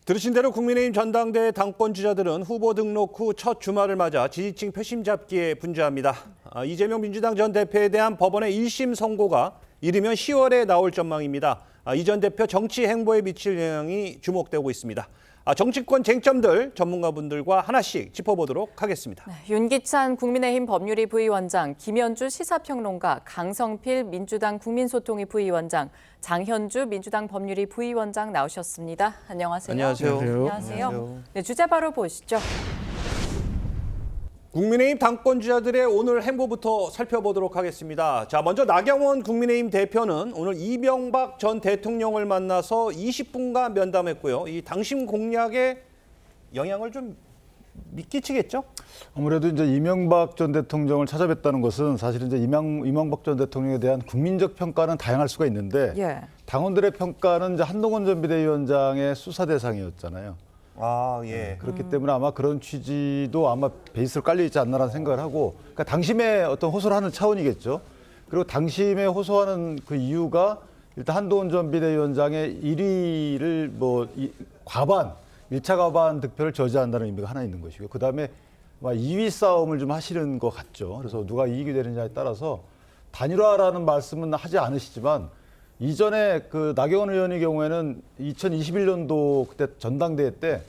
들으신 대로 국민의힘 전당대회 당권 주자들은 후보 등록 후 첫 주말을 맞아 지지층 표심 잡기에 분주합니다. 이재명 민주당 전 대표에 대한 법원의 1심 선고가 이르면 10월에 나올 전망입니다. 이 전 대표 정치 행보에 미칠 영향이 주목되고 있습니다. 정치권 쟁점들 전문가분들과 하나씩 짚어보도록 하겠습니다. 윤기찬 국민의힘 법률위 부위원장, 김현주 시사평론가, 강성필 민주당 국민소통위 부위원장, 장현주 민주당 법률위 부위원장 나오셨습니다. 안녕하세요. 안녕하세요. 네, 주제 바로 보시죠. 국민의힘 당권 주자들의 오늘 행보부터 살펴보도록 하겠습니다. 자, 먼저 나경원 국민의힘 대표는 오늘 이명박 전 대통령을 만나서 20분간 면담했고요. 이 당심 공략에 영향을 좀 미끼치겠죠? 아무래도 이제 이명박 전 대통령을 찾아뵀다는 것은 사실 이제 이명박 전 대통령에 대한 국민적 평가는 다양할 수가 있는데 당원들의 평가는 이제 한동훈 전 비대위원장의 수사 대상이었잖아요. 예. 그렇기 때문에 아마 그런 취지도 아마 베이스로 깔려 있지 않나라는 생각을 하고, 그러니까 당심에 어떤 호소를 하는 차원이겠죠. 그리고 당심에 호소하는 그 이유가 일단 한동훈 전 비대위원장의 1위를 과반, 1차 과반 득표를 저지한다는 의미가 하나 있는 것이고, 그다음에 2위 싸움을 좀 하시는 것 같죠. 그래서 누가 이익이 되느냐에 따라서 단일화라는 말씀은 하지 않으시지만, 이전에 그 나경원 의원의 경우에는 2021년도 그때 전당대회 때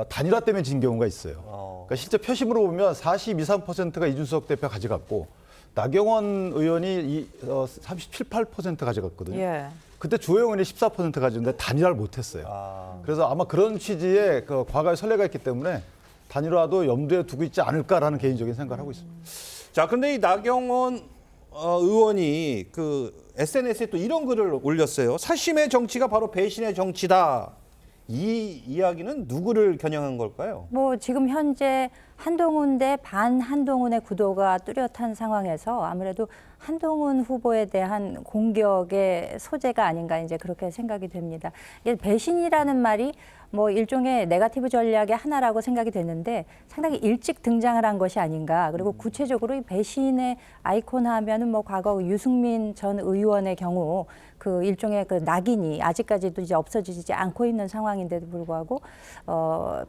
단일화 때문에 진 경우가 있어요. 그러니까 실제 표심으로 보면 42, 3%가 이준석 대표가 가져갔고 나경원 의원이 37, 8% 가져갔거든요. 그때 주호영 의원이 14% 가졌는데 단일화를 못했어요. 그래서 아마 그런 취지의 그 과거의 선례가 있기 때문에 단일화도 염두에 두고 있지 않을까라는 개인적인 생각을 하고 있습니다. 자, 근데 이 나경원 의원이 그 SNS에 또 이런 글을 올렸어요. 사심의 정치가 바로 배신의 정치다. 이 이야기는 누구를 겨냥한 걸까요? 지금 현재 한동훈 대 반한동훈의 구도가 뚜렷한 상황에서 아무래도 한동훈 후보에 대한 공격의 소재가 아닌가 이제 그렇게 생각이 됩니다. 이게 배신이라는 말이 일종의 네거티브 전략의 하나라고 생각이 됐는데 상당히 일찍 등장을 한 것이 아닌가. 그리고 구체적으로 이 배신의 아이콘 하면은 과거 유승민 전 의원의 경우 그 일종의 그 낙인이 아직까지도 이제 없어지지 않고 있는 상황인데도 불구하고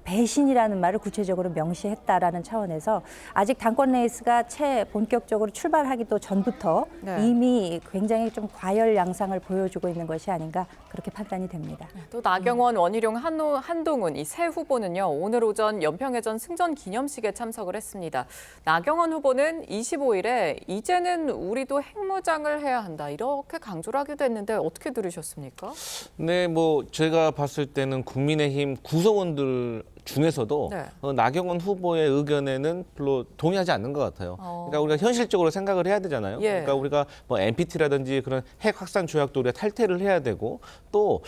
배신이라는 말을 구체적으로 명시했다라는 차원에서 아직 당권 레이스가 본격적으로 출발하기도 전부터 이미 굉장히 좀 과열 양상을 보여주고 있는 것이 아닌가 그렇게 판단이 됩니다. 또 나경원, 원희룡, 한동훈 이 세 후보는요 오늘 오전 연평해전 승전 기념식에 참석을 했습니다. 나경원 후보는 25일에 이제는 우리도 핵무장을 해야 한다 이렇게 강조를 하게 됐는데 어떻게 들으셨습니까? 네, 제가 봤을 때는 국민의힘 구성원들 중에서도 나경원 후보의 의견에는 별로 동의하지 않는 것 같아요. 그러니까 우리가 현실적으로 생각을 해야 되잖아요. 그러니까 우리가 NPT라든지 그런 핵 확산 조약도 우리가 탈퇴를 해야 되고 또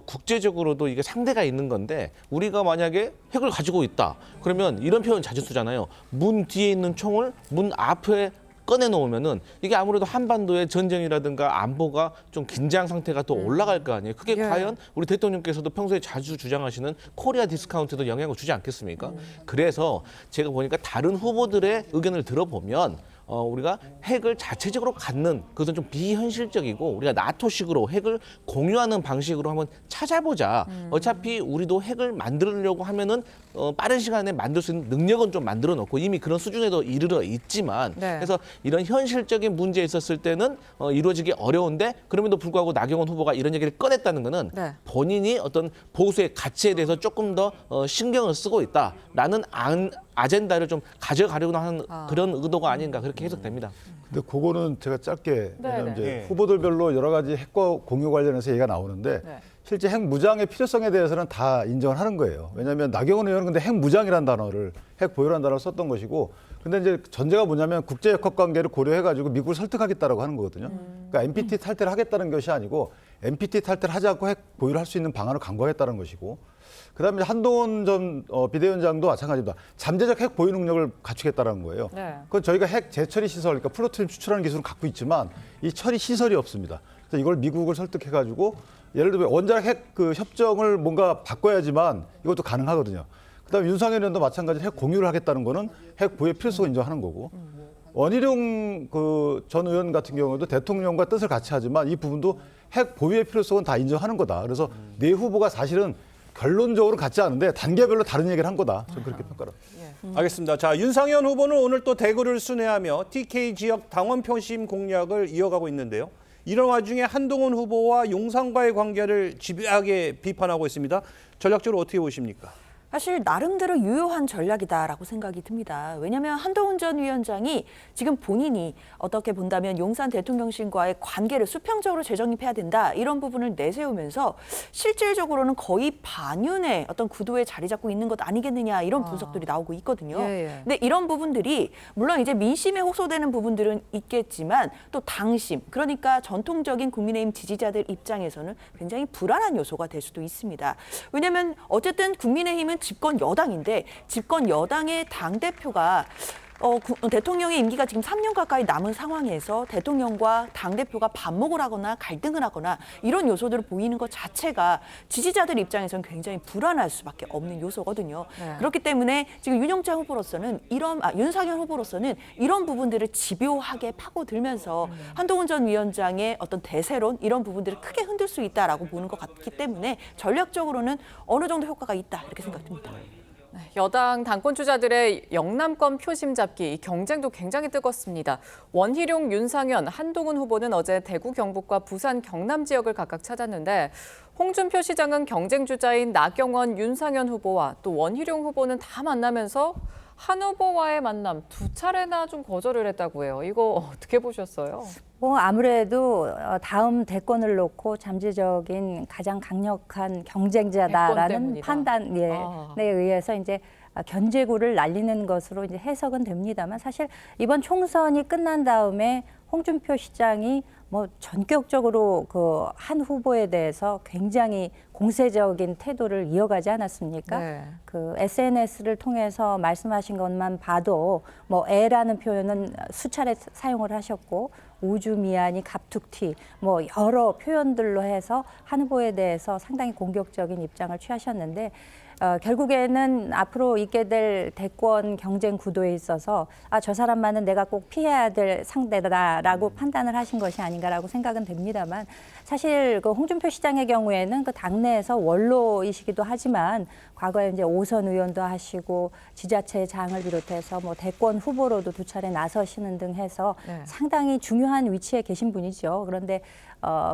국제적으로도 이게 상대가 있는 건데 우리가 만약에 핵을 가지고 있다. 그러면 이런 표현 자주 쓰잖아요. 문 뒤에 있는 총을 문 앞에 꺼내놓으면은 이게 아무래도 한반도의 전쟁이라든가 안보가 좀 긴장 상태가 또 올라갈 거 아니에요. 그게 과연 우리 대통령께서도 평소에 자주 주장하시는 코리아 디스카운트에도 영향을 주지 않겠습니까? 그래서 제가 보니까 다른 후보들의 의견을 들어보면 우리가 핵을 자체적으로 갖는 그것은 좀 비현실적이고 우리가 나토식으로 핵을 공유하는 방식으로 한번 찾아보자. 어차피 우리도 핵을 만들려고 하면은 빠른 시간에 만들 수 있는 능력은 좀 만들어 놓고 이미 그런 수준에도 이르러 있지만 그래서 이런 현실적인 문제에 있었을 때는 이루어지기 어려운데 그럼에도 불구하고 나경원 후보가 이런 얘기를 꺼냈다는 거는 본인이 어떤 보수의 가치에 대해서 조금 더 신경을 쓰고 있다라는 아젠다를 좀 가져가려고 하는 그런 의도가 아닌가 그렇게 해석됩니다. 근데 그거는 제가 짧게 왜냐면 이제 후보들별로 여러 가지 핵과 공유 관련해서 얘기가 나오는데 실제 핵 무장의 필요성에 대해서는 다 인정을 하는 거예요. 왜냐하면 나경원 의원은 근데 핵 무장이라는 단어를 핵 보유라는 단어를 썼던 것이고 근데 이제 전제가 뭐냐면 국제 역학 관계를 고려해가지고 미국을 설득하겠다라고 하는 거거든요. 그러니까 NPT 탈퇴를 하겠다는 것이 아니고 NPT 탈퇴를 하지 않고 핵 보유를 할 수 있는 방안을 강구하겠다는 것이고 그다음에 한동훈 전 비대위원장도 마찬가지입니다. 잠재적 핵 보유 능력을 갖추겠다는 거예요. 그건 저희가 핵 재처리 시설, 그러니까 플루토늄 추출하는 기술을 갖고 있지만 이 처리 시설이 없습니다. 그래서 이걸 미국을 설득해가지고 예를 들면 원자력 핵 그 협정을 뭔가 바꿔야지만 이것도 가능하거든요. 그다음에 윤석열 의원도 마찬가지로 핵 공유를 하겠다는 거는 핵 보유의 필요성을 인정하는 거고 원희룡 그 전 의원 같은 경우도 대통령과 뜻을 같이 하지만 이 부분도 핵 보유의 필요성은 다 인정하는 거다. 그래서 네 후보가 사실은 결론적으로 같지 않은데 단계별로 다른 얘기를 한 거다. 저는 그렇게 평가를 합니다. 알겠습니다. 자, 윤상현 후보는 오늘 또 대구를 순회하며 TK 지역 당원 표심 공략을 이어가고 있는데요. 이런 와중에 한동훈 후보와 용산과의 관계를 집요하게 비판하고 있습니다. 전략적으로 어떻게 보십니까? 사실 나름대로 유효한 전략이다라고 생각이 듭니다. 왜냐하면 한동훈 전 위원장이 지금 본인이 어떻게 본다면 용산 대통령실과의 관계를 수평적으로 재정립해야 된다 이런 부분을 내세우면서 실질적으로는 거의 반윤의 어떤 구도에 자리 잡고 있는 것 아니겠느냐 이런 분석들이 나오고 있거든요. 근데 이런 부분들이 물론 이제 민심에 호소되는 부분들은 있겠지만 또 당심 그러니까 전통적인 국민의힘 지지자들 입장에서는 굉장히 불안한 요소가 될 수도 있습니다. 왜냐하면 어쨌든 국민의힘은 집권 여당인데 집권 여당의 당대표가 대통령의 임기가 지금 3년 가까이 남은 상황에서 대통령과 당대표가 반목을 하거나 갈등을 하거나 이런 요소들을 보이는 것 자체가 지지자들 입장에서는 굉장히 불안할 수밖에 없는 요소거든요. 그렇기 때문에 지금 윤영찬 후보로서는 윤상현 후보로서는 이런 부분들을 집요하게 파고들면서 한동훈 전 위원장의 어떤 대세론 이런 부분들을 크게 흔들 수 있다라고 보는 것 같기 때문에 전략적으로는 어느 정도 효과가 있다 이렇게 생각됩니다. 여당 당권 주자들의 영남권 표심 잡기 이 경쟁도 굉장히 뜨겁습니다. 원희룡, 윤상현, 한동훈 후보는 어제 대구 경북과 부산 경남 지역을 각각 찾았는데 홍준표 시장은 경쟁 주자인 나경원, 윤상현 후보와 또 원희룡 후보는 다 만나면서 한 후보와의 만남 2차례나 좀 거절을 했다고 해요. 이거 어떻게 보셨어요? 뭐 아무래도 다음 대권을 놓고 잠재적인 가장 강력한 경쟁자다라는 판단에 의해서 이제 견제구를 날리는 것으로 이제 해석은 됩니다만 사실 이번 총선이 끝난 다음에 홍준표 시장이 뭐 전격적으로 그 한 후보에 대해서 굉장히 공세적인 태도를 이어가지 않았습니까? 그 SNS를 통해서 말씀하신 것만 봐도 뭐 애라는 표현은 수차례 사용을 하셨고 우주미아니 갑툭튀 뭐 여러 표현들로 해서 한 후보에 대해서 상당히 공격적인 입장을 취하셨는데 결국에는 앞으로 있게 될 대권 경쟁 구도에 있어서 저 사람만은 내가 꼭 피해야 될 상대다라고 판단을 하신 것이 아닌가라고 생각은 됩니다만 사실 그 홍준표 시장의 경우에는 그 당내에서 원로이시기도 하지만 과거에 이제 5선 의원도 하시고 지자체 장을 비롯해서 뭐 대권 후보로도 2차례 나서시는 등 해서 상당히 중요한 위치에 계신 분이죠. 그런데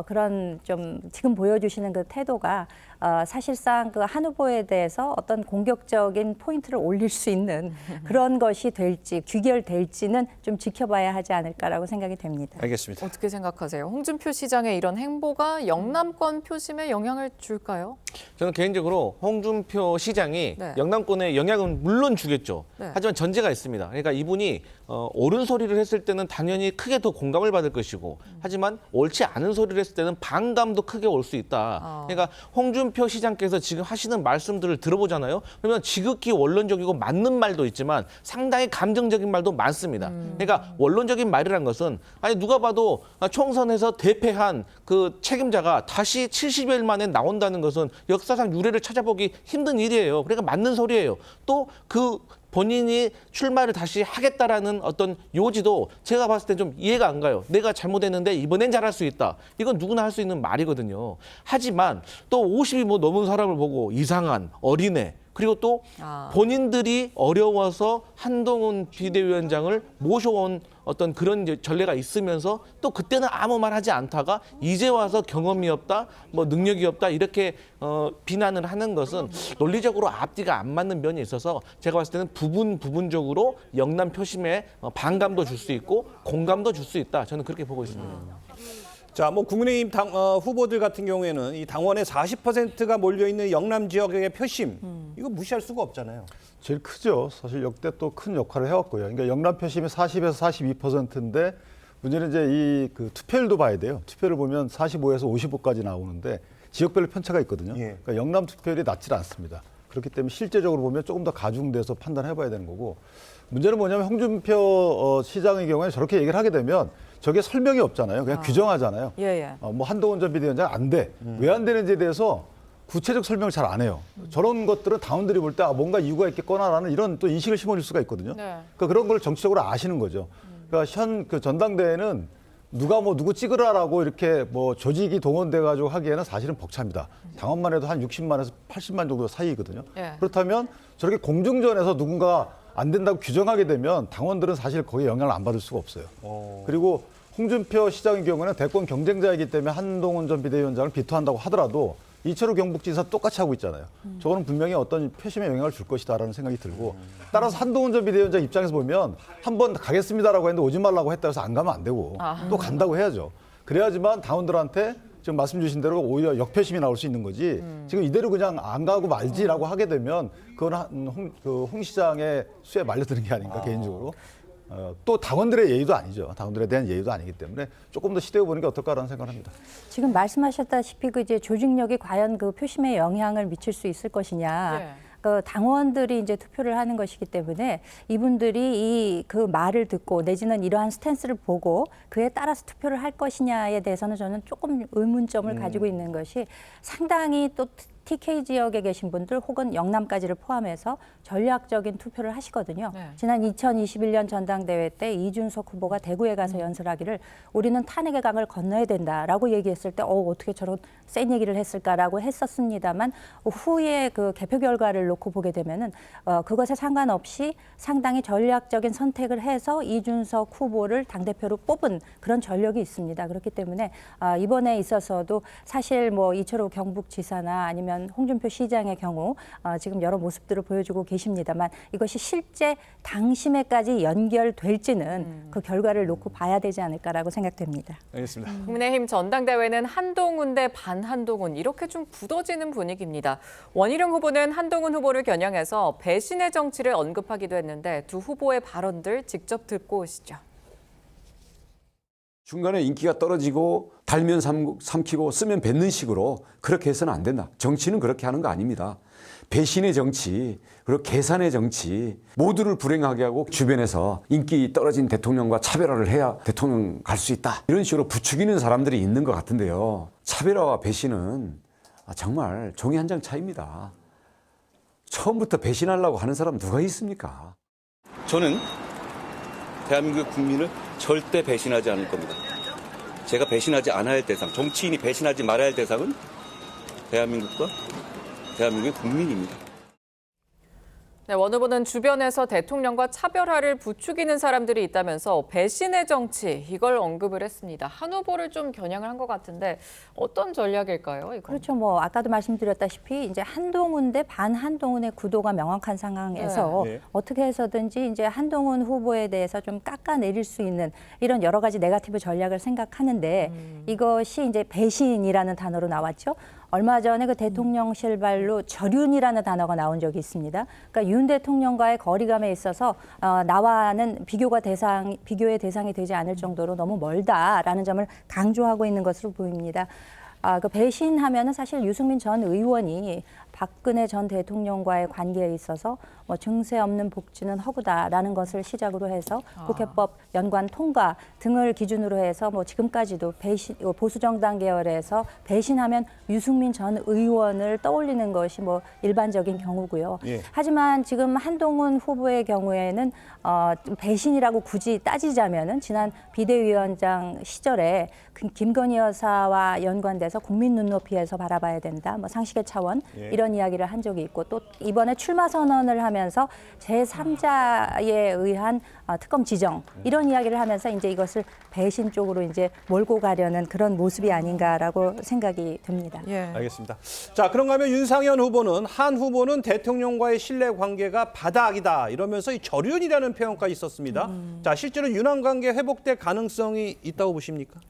그런 좀 지금 보여주시는 그 태도가 사실상 그 한 후보에 대해서 어떤 공격적인 포인트를 올릴 수 있는 그런 것이 될지 귀결될지는 좀 지켜봐야 하지 않을까라고 생각이 됩니다. 알겠습니다. 어떻게 생각하세요? 홍준표 시장의 이런 행보가 영남권 표심에 영향을 줄까요? 저는 개인적으로 홍준표 시장이 영남권에 영향은 물론 주겠죠. 하지만 전제가 있습니다. 그러니까 이분이 옳은 소리를 했을 때는 당연히 크게 더 공감을 받을 것이고 하지만 옳지 않은 소리를 했을 때는 반감도 크게 올 수 있다. 그러니까 홍준표 시장께서 지금 하시는 말씀들을 들어보잖아요. 그러면 지극히 원론적이고 맞는 말도 있지만 상당히 감정적인 말도 많습니다. 그러니까 원론적인 말이란 것은 아니 누가 봐도 총선에서 대패한 그 책임자가 다시 70일 만에 나온다는 것은 역사상 유례를 찾아보기 힘든 일이에요. 그러니까 맞는 소리예요. 또 그 본인이 출마를 다시 하겠다라는 어떤 요지도 제가 봤을 때 좀 이해가 안 가요. 내가 잘못했는데 이번엔 잘할 수 있다. 이건 누구나 할 수 있는 말이거든요. 하지만 또 50이 뭐 넘은 사람을 보고 이상한 어린애 그리고 또 본인들이 어려워서 한동훈 비대위원장을 모셔온 어떤 그런 전례가 있으면서 또 그때는 아무 말 하지 않다가 이제 와서 경험이 없다, 뭐 능력이 없다 이렇게 비난을 하는 것은 논리적으로 앞뒤가 안 맞는 면이 있어서 제가 봤을 때는 부분적으로 영남 표심에 반감도 줄 수 있고 공감도 줄 수 있다. 저는 그렇게 보고 있습니다. 자, 뭐 국민의힘 후보들 같은 경우에는 이 당원의 40%가 몰려 있는 영남 지역의 표심 이거 무시할 수가 없잖아요. 제일 크죠. 사실 역대 또 큰 역할을 해왔고요. 그러니까 영남 표심이 40에서 42%인데 문제는 이제 이 그 투표율도 봐야 돼요. 투표를 보면 45에서 55까지 나오는데 지역별로 편차가 있거든요. 그러니까 영남 투표율이 낮지 않습니다. 그렇기 때문에 실제적으로 보면 조금 더 가중돼서 판단해봐야 되는 거고 문제는 뭐냐면 홍준표 시장의 경우에 저렇게 얘기를 하게 되면 저게 설명이 없잖아요. 그냥 규정하잖아요. 뭐 한동훈 전 비대위원장 안 돼. 왜 안 되는지에 대해서 구체적 설명을 잘 안 해요. 저런 것들은 당원들이 볼 때 뭔가 이유가 있겠거나라는 이런 또 인식을 심어줄 수가 있거든요. 그러니까 그런 걸 정치적으로 아시는 거죠. 그러니까 현 그 전당대회는 누가 뭐 누구 찍으라라고 이렇게 뭐 조직이 동원돼 가지고 하기에는 사실은 벅찹니다. 당원만 해도 한 60만에서 80만 정도 사이거든요. 예. 그렇다면 저렇게 공중전에서 누군가 안 된다고 규정하게 되면 당원들은 사실 거기에 영향을 안 받을 수가 없어요. 그리고 홍준표 시장의 경우는 대권 경쟁자이기 때문에 한동훈 전 비대위원장을 비토한다고 하더라도 이철우 경북지사 똑같이 하고 있잖아요. 저거는 분명히 어떤 표심에 영향을 줄 것이다라는 생각이 들고 따라서 한동훈 전 비대위원장 입장에서 보면 한번 가겠습니다라고 했는데 오지 말라고 했다 해서 안 가면 안 되고 또 간다고 해야죠. 그래야지만 당원들한테 지금 말씀 주신 대로 오히려 역표심이 나올 수 있는 거지 지금 이대로 그냥 안 가고 말지라고 하게 되면 그건 홍 시장의 수에 말려드는 게 아닌가 개인적으로. 또 당원들의 예의도 아니죠. 당원들에 대한 예의도 아니기 때문에 조금 더 시대해 보는 게 어떨까라는 생각을 합니다. 지금 말씀하셨다시피 그 이제 조직력이 과연 그 표심에 영향을 미칠 수 있을 것이냐. 예. 그 당원들이 이제 투표를 하는 것이기 때문에 이분들이 이 그 말을 듣고 내지는 이러한 스탠스를 보고 그에 따라서 투표를 할 것이냐에 대해서는 저는 조금 의문점을 가지고 있는 것이 상당히 또 TK 지역에 계신 분들 혹은 영남까지를 포함해서 전략적인 투표를 하시거든요. 네. 지난 2021년 전당대회 때 이준석 후보가 대구에 가서 연설하기를 우리는 탄핵의 강을 건너야 된다라고 얘기했을 때 어떻게 저런 센 얘기를 했을까라고 했었습니다만 후에 그 개표 결과를 놓고 보게 되면은 그것에 상관없이 상당히 전략적인 선택을 해서 이준석 후보를 당대표로 뽑은 그런 전력이 있습니다. 그렇기 때문에 이번에 있어서도 사실 뭐 이철우 경북지사나 아니면 홍준표 시장의 경우 지금 여러 모습들을 보여주고 계십니다만 이것이 실제 당심에까지 연결될지는 그 결과를 놓고 봐야 되지 않을까라고 생각됩니다. 알겠습니다. 국민의힘 전당대회는 한동훈 대 반한동훈 이렇게 좀 굳어지는 분위기입니다. 원희룡 후보는 한동훈 후보를 겨냥해서 배신의 정치를 언급하기도 했는데 두 후보의 발언들 직접 듣고 오시죠. 중간에 인기가 떨어지고 달면 삼키고 쓰면 뱉는 식으로 그렇게 해서는 안 된다. 정치는 그렇게 하는 거 아닙니다. 배신의 정치, 그리고 계산의 정치, 모두를 불행하게 하고 주변에서 인기 떨어진 대통령과 차별화를 해야 대통령 갈 수 있다. 이런 식으로 부추기는 사람들이 있는 것 같은데요. 차별화와 배신은 정말 종이 한 장 차이입니다. 처음부터 배신하려고 하는 사람 누가 있습니까? 저는 대한민국 국민을 절대 배신하지 않을 겁니다. 제가 배신하지 않아야 할 대상, 정치인이 배신하지 말아야 할 대상은 대한민국과 대한민국의 국민입니다. 네, 원 후보는 주변에서 대통령과 차별화를 부추기는 사람들이 있다면서 배신의 정치 이걸 언급을 했습니다. 한 후보를 좀 겨냥을 한 것 같은데 어떤 전략일까요? 이건? 그렇죠. 뭐 아까도 말씀드렸다시피 이제 한동훈 대 반한동훈의 구도가 명확한 상황에서 네. 어떻게 해서든지 이제 한동훈 후보에 대해서 좀 깎아내릴 수 있는 이런 여러 가지 네거티브 전략을 생각하는데 이것이 이제 배신이라는 단어로 나왔죠. 얼마 전에 그 대통령실 발로 절윤이라는 단어가 나온 적이 있습니다. 그러니까 윤 대통령과의 거리감에 있어서 나와는 비교의 대상이 되지 않을 정도로 너무 멀다라는 점을 강조하고 있는 것으로 보입니다. 그 배신하면은 사실 유승민 전 의원이 박근혜 전 대통령과의 관계에 있어서 뭐 증세 없는 복지는 허구다라는 것을 시작으로 해서 국회법 연관 통과 등을 기준으로 해서 뭐 지금까지도 보수 정당 계열에서 배신하면 유승민 전 의원을 떠올리는 것이 뭐 일반적인 경우고요. 예. 하지만 지금 한동훈 후보의 경우에는 배신이라고 굳이 따지자면은 지난 비대위원장 시절에 김건희 여사와 연관돼서 국민 눈높이에서 바라봐야 된다. 뭐 상식의 차원 예. 이런 이야기를 한 적이 있고 또 이번에 출마 선언을 하면서 제3자에 의한 특검 지정 이런 이야기를 하면서 이제 이것을 배신 쪽으로 이제 몰고 가려는 그런 모습이 아닌가라고 생각이 듭니다. 예. 알겠습니다. 자, 그런가 하면 윤상현 후보는 한 후보는 대통령과의 신뢰 관계가 바닥이다 이러면서 이 절윤이라는 표현까지 있었습니다. 자, 실제로 윤한 관계 회복될 가능성이 있다고 보십니까?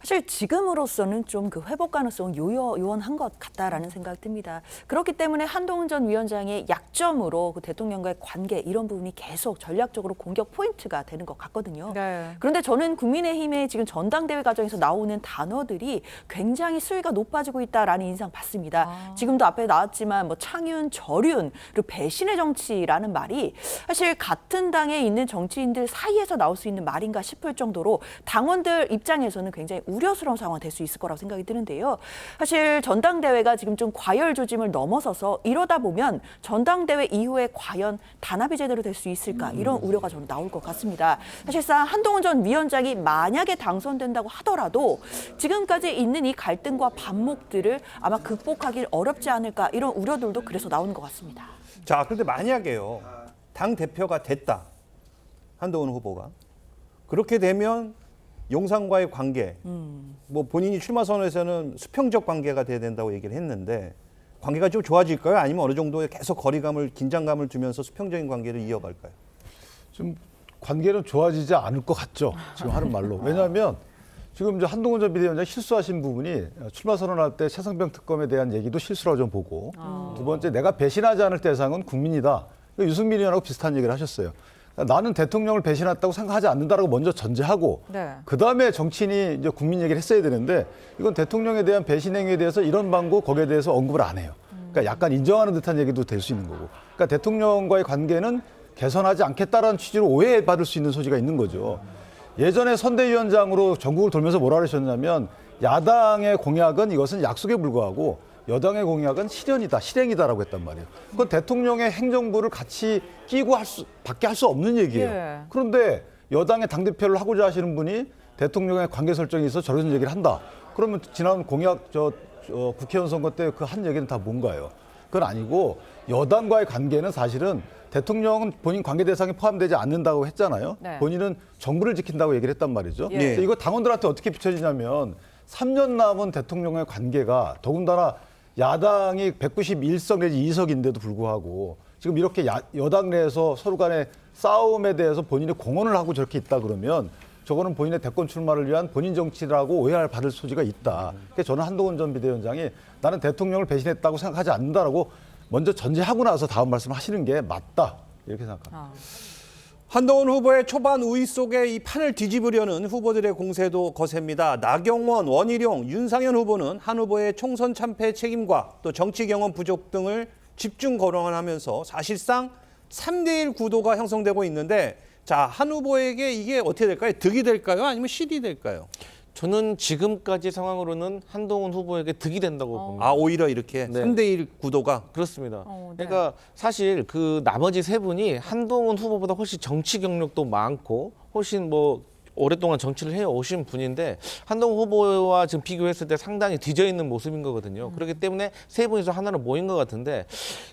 사실 지금으로서는 좀 그 회복 가능성은 요원한 것 같다라는 생각이 듭니다. 그렇기 때문에 한동훈 전 위원장의 약점으로 그 대통령과의 관계 이런 부분이 계속 전략적으로 공격 포인트가 되는 것 같거든요. 네. 그런데 저는 국민의힘의 지금 전당대회 과정에서 나오는 단어들이 굉장히 수위가 높아지고 있다라는 인상 받습니다. 지금도 앞에 나왔지만 뭐 창윤, 절윤, 그리고 배신의 정치라는 말이 사실 같은 당에 있는 정치인들 사이에서 나올 수 있는 말인가 싶을 정도로 당원들 입장에서는 굉장히 우려스러운 상황이 될 수 있을 거라고 생각이 드는데요. 사실 전당대회가 지금 좀 과열 조짐을 넘어서서 이러다 보면 전당대회 이후에 과연 단합이 제대로 될 수 있을까 이런 우려가 저는 나올 것 같습니다. 사실상 한동훈 전 위원장이 만약에 당선된다고 하더라도 지금까지 있는 이 갈등과 반목들을 아마 극복하기 어렵지 않을까 이런 우려들도 그래서 나오는 것 같습니다. 자, 그런데 만약에요. 당 대표가 됐다. 한동훈 후보가. 그렇게 되면 용산과의 관계, 뭐 본인이 출마 선언에서는 수평적 관계가 돼야 된다고 얘기를 했는데 관계가 좀 좋아질까요? 아니면 어느 정도의 계속 거리감을, 긴장감을 두면서 수평적인 관계를 이어갈까요? 좀 관계는 좋아지지 않을 것 같죠. 지금 하는 말로. 왜냐하면 지금 이제 한동훈 전 비대위원장이 실수하신 부분이 출마 선언할 때 최상병 특검에 대한 얘기도 실수라고 좀 보고 두 번째 내가 배신하지 않을 대상은 국민이다. 유승민 의원하고 비슷한 얘기를 하셨어요. 나는 대통령을 배신했다고 생각하지 않는다라고 먼저 전제하고 네. 그다음에 정치인이 이제 국민 얘기를 했어야 되는데 이건 대통령에 대한 배신 행위에 대해서 이런 방고 거기에 대해서 언급을 안 해요. 그러니까 약간 인정하는 듯한 얘기도 될 수 있는 거고. 그러니까 대통령과의 관계는 개선하지 않겠다라는 취지로 오해받을 수 있는 소지가 있는 거죠. 예전에 선대위원장으로 전국을 돌면서 뭐라 그러셨냐면 야당의 공약은 이것은 약속에 불과하고 여당의 공약은 실현이다, 실행이다라고 했단 말이에요. 그건 대통령의 행정부를 같이 끼고 밖에 할 수 없는 얘기예요. 예. 그런데 여당의 당대표를 하고자 하시는 분이 대통령의 관계 설정에 있어서 저런 얘기를 한다. 그러면 지난 공약 국회의원 선거 때 그 한 얘기는 다 뭔가요? 그건 아니고 여당과의 관계는 사실은 대통령은 본인 관계 대상에 포함되지 않는다고 했잖아요. 네. 본인은 정부를 지킨다고 얘기를 했단 말이죠. 예. 근데 이거 당원들한테 어떻게 비춰지냐면 3년 남은 대통령의 관계가 더군다나 야당이 191석 내지 2석인데도 불구하고 지금 이렇게 여당 내에서 서로 간의 싸움에 대해서 본인이 공헌을 하고 저렇게 있다 그러면 저거는 본인의 대권 출마를 위한 본인 정치라고 오해할 받을 소지가 있다. 그래서 저는 한동훈 전 비대위원장이 나는 대통령을 배신했다고 생각하지 않는다라고 먼저 전제하고 나서 다음 말씀을 하시는 게 맞다. 이렇게 생각합니다. 한동훈 후보의 초반 우위 속에 이 판을 뒤집으려는 후보들의 공세도 거셉니다. 나경원, 원희룡, 윤상현 후보는 한 후보의 총선 참패 책임과 또 정치 경험 부족 등을 집중 거론하면서 사실상 3대1 구도가 형성되고 있는데 자, 한 후보에게 이게 어떻게 될까요? 득이 될까요? 아니면 실이 될까요? 저는 지금까지 상황으로는 한동훈 후보에게 득이 된다고 봅니다. 아, 오히려 이렇게 네. 3대1 구도가? 그렇습니다. 네. 그러니까 사실 그 나머지 세 분이 한동훈 후보보다 훨씬 정치 경력도 많고 훨씬 뭐 오랫동안 정치를 해오신 분인데 한동훈 후보와 지금 비교했을 때 상당히 뒤져 있는 모습인 거거든요. 그렇기 때문에 세 분이서 하나로 모인 것 같은데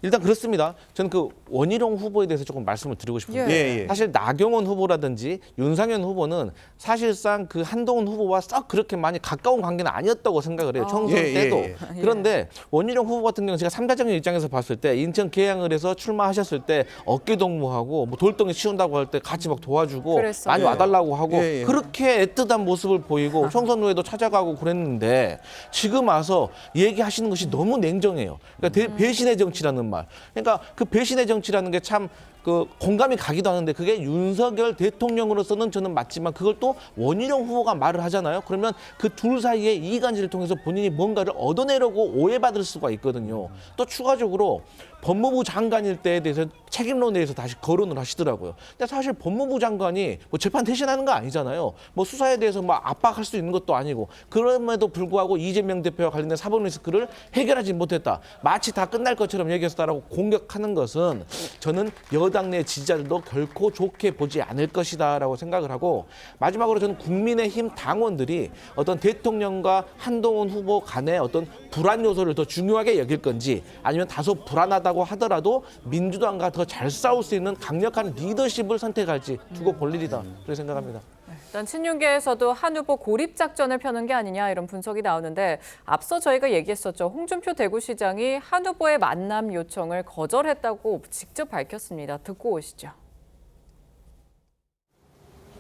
일단 그렇습니다. 저는 그 원희룡 후보에 대해서 조금 말씀을 드리고 싶은데 예, 예. 사실 나경원 후보라든지 윤상현 후보는 사실상 그 한동훈 후보와 썩 그렇게 많이 가까운 관계는 아니었다고 생각을 해요. 총선 예, 예, 때도. 예. 그런데 원희룡 후보 같은 경우는 제가 삼자적인 입장에서 봤을 때 인천 계양을 해서 출마하셨을 때 어깨 동무하고 뭐 돌덩이 치운다고 할 때 같이 막 도와주고 그랬어요. 많이 와달라고 하고 예, 예. 그렇게 애틋한 모습을 보이고 총선 후에도 찾아가고 그랬는데 지금 와서 얘기하시는 것이 너무 냉정해요. 그러니까 배신의 정치라는 말. 그러니까 그 배신의 정치라는 게 참 그 공감이 가기도 하는데 그게 윤석열 대통령으로서는 저는 맞지만 그걸 또 원희룡 후보가 말을 하잖아요. 그러면 그 둘 사이의 이간질을 통해서 본인이 뭔가를 얻어내려고 오해받을 수가 있거든요. 또 추가적으로 법무부 장관일 때에 대해서 책임론에 대해서 다시 거론을 하시더라고요. 근데 사실 법무부 장관이 뭐 재판 대신하는 거 아니잖아요. 뭐 수사에 대해서 뭐 압박할 수 있는 것도 아니고 그럼에도 불구하고 이재명 대표와 관련된 사법 리스크를 해결하지 못했다. 마치 다 끝날 것처럼 얘기했다라고 공격하는 것은 저는 여당 내 지지자들도 결코 좋게 보지 않을 것이다라고 생각을 하고 마지막으로 저는 국민의힘 당원들이 어떤 대통령과 한동훈 후보 간의 어떤 불안 요소를 더 중요하게 여길 건지 아니면 다소 불안하다고 하더라도 민주당과 더 잘 싸울 수 있는 강력한 리더십을 선택할지 두고 볼 일이다. 그렇게 생각합니다. 일단 친윤계에서도 한 후보 고립 작전을 펴는 게 아니냐 이런 분석이 나오는데 앞서 저희가 얘기했었죠. 홍준표 대구시장이 한 후보의 만남 요청을 거절했다고 직접 밝혔습니다. 듣고 오시죠.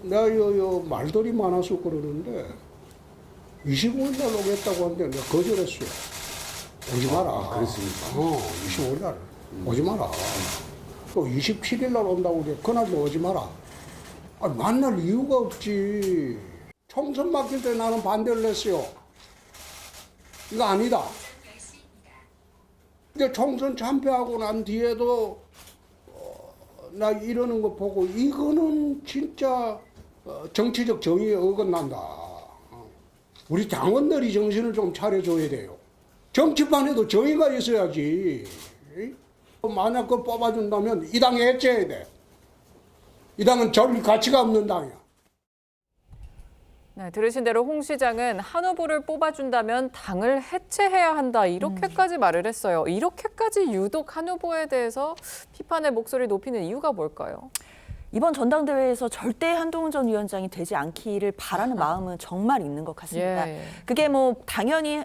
내가 말들이 많아서 그러는데 25일 날 오겠다고 하는데 내가 거절했어요. 오지 마라. 그랬습니까? 25일 날 오지 마라. 또 27일 날 온다고 그래. 그날도 오지 마라. 아니, 만날 이유가 없지. 총선 맡길 때 나는 반대를 했어요. 이거 아니다. 근데 총선 참패하고 난 뒤에도 나 이러는 거 보고 이거는 진짜 정치적 정의에 어긋난다. 우리 당원들이 정신을 좀 차려줘야 돼요. 정치판에도 정의가 있어야지. 만약 그걸 뽑아준다면 이 당에 해체해야 돼. 이 당은 절 가치가 없는 당이야. 네, 들으신 대로 홍 시장은 한 후보를 뽑아준다면 당을 해체해야 한다 이렇게까지 말을 했어요. 이렇게까지 유독 한 후보에 대해서 비판의 목소리를 높이는 이유가 뭘까요? 이번 전당대회에서 절대 한동훈 전 위원장이 되지 않기를 바라는 마음은 정말 있는 것 같습니다. 예. 그게 뭐 당연히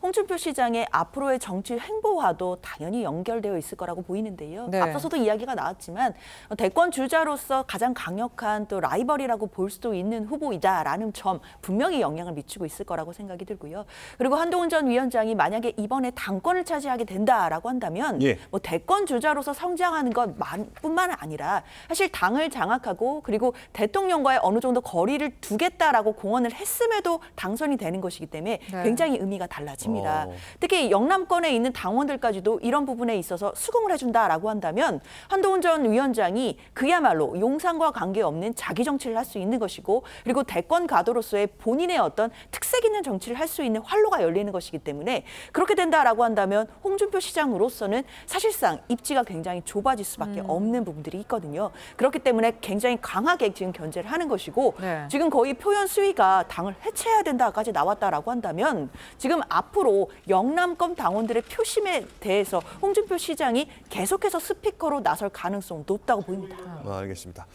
홍준표 시장의 앞으로의 정치 행보와도 당연히 연결되어 있을 거라고 보이는데요. 네. 앞서서도 이야기가 나왔지만 대권 주자로서 가장 강력한 또 라이벌이라고 볼 수도 있는 후보이다라는 점 분명히 영향을 미치고 있을 거라고 생각이 들고요. 그리고 한동훈 전 위원장이 만약에 이번에 당권을 차지하게 된다라고 한다면 예. 뭐 대권 주자로서 성장하는 것뿐만 아니라 사실 당을 장악하고 그리고 대통령과의 어느 정도 거리를 두겠다라고 공언을 했음에도 당선이 되는 것이기 때문에 네. 굉장히 의미가 달라집니다. 특히 영남권에 있는 당원들까지도 이런 부분에 있어서 수긍을 해준다라고 한다면 한동훈 전 위원장이 그야말로 용산과 관계없는 자기 정치를 할 수 있는 것이고 그리고 대권 가도로서의 본인의 어떤 특색 있는 정치를 할 수 있는 활로가 열리는 것이기 때문에 그렇게 된다라고 한다면 홍준표 시장으로서는 사실상 입지가 굉장히 좁아질 수밖에 없는 부분들이 있거든요. 그렇기 때문에 굉장히 강하게 지금 견제를 하는 것이고 네. 지금 거의 표현 수위가 당을 해체해야 된다까지 나왔다라고 한다면 지금 앞으로 영남권 당원들의 표심에 대해서 홍준표 시장이 계속해서 스피커로 나설 가능성 높다고 보입니다. 알겠습니다.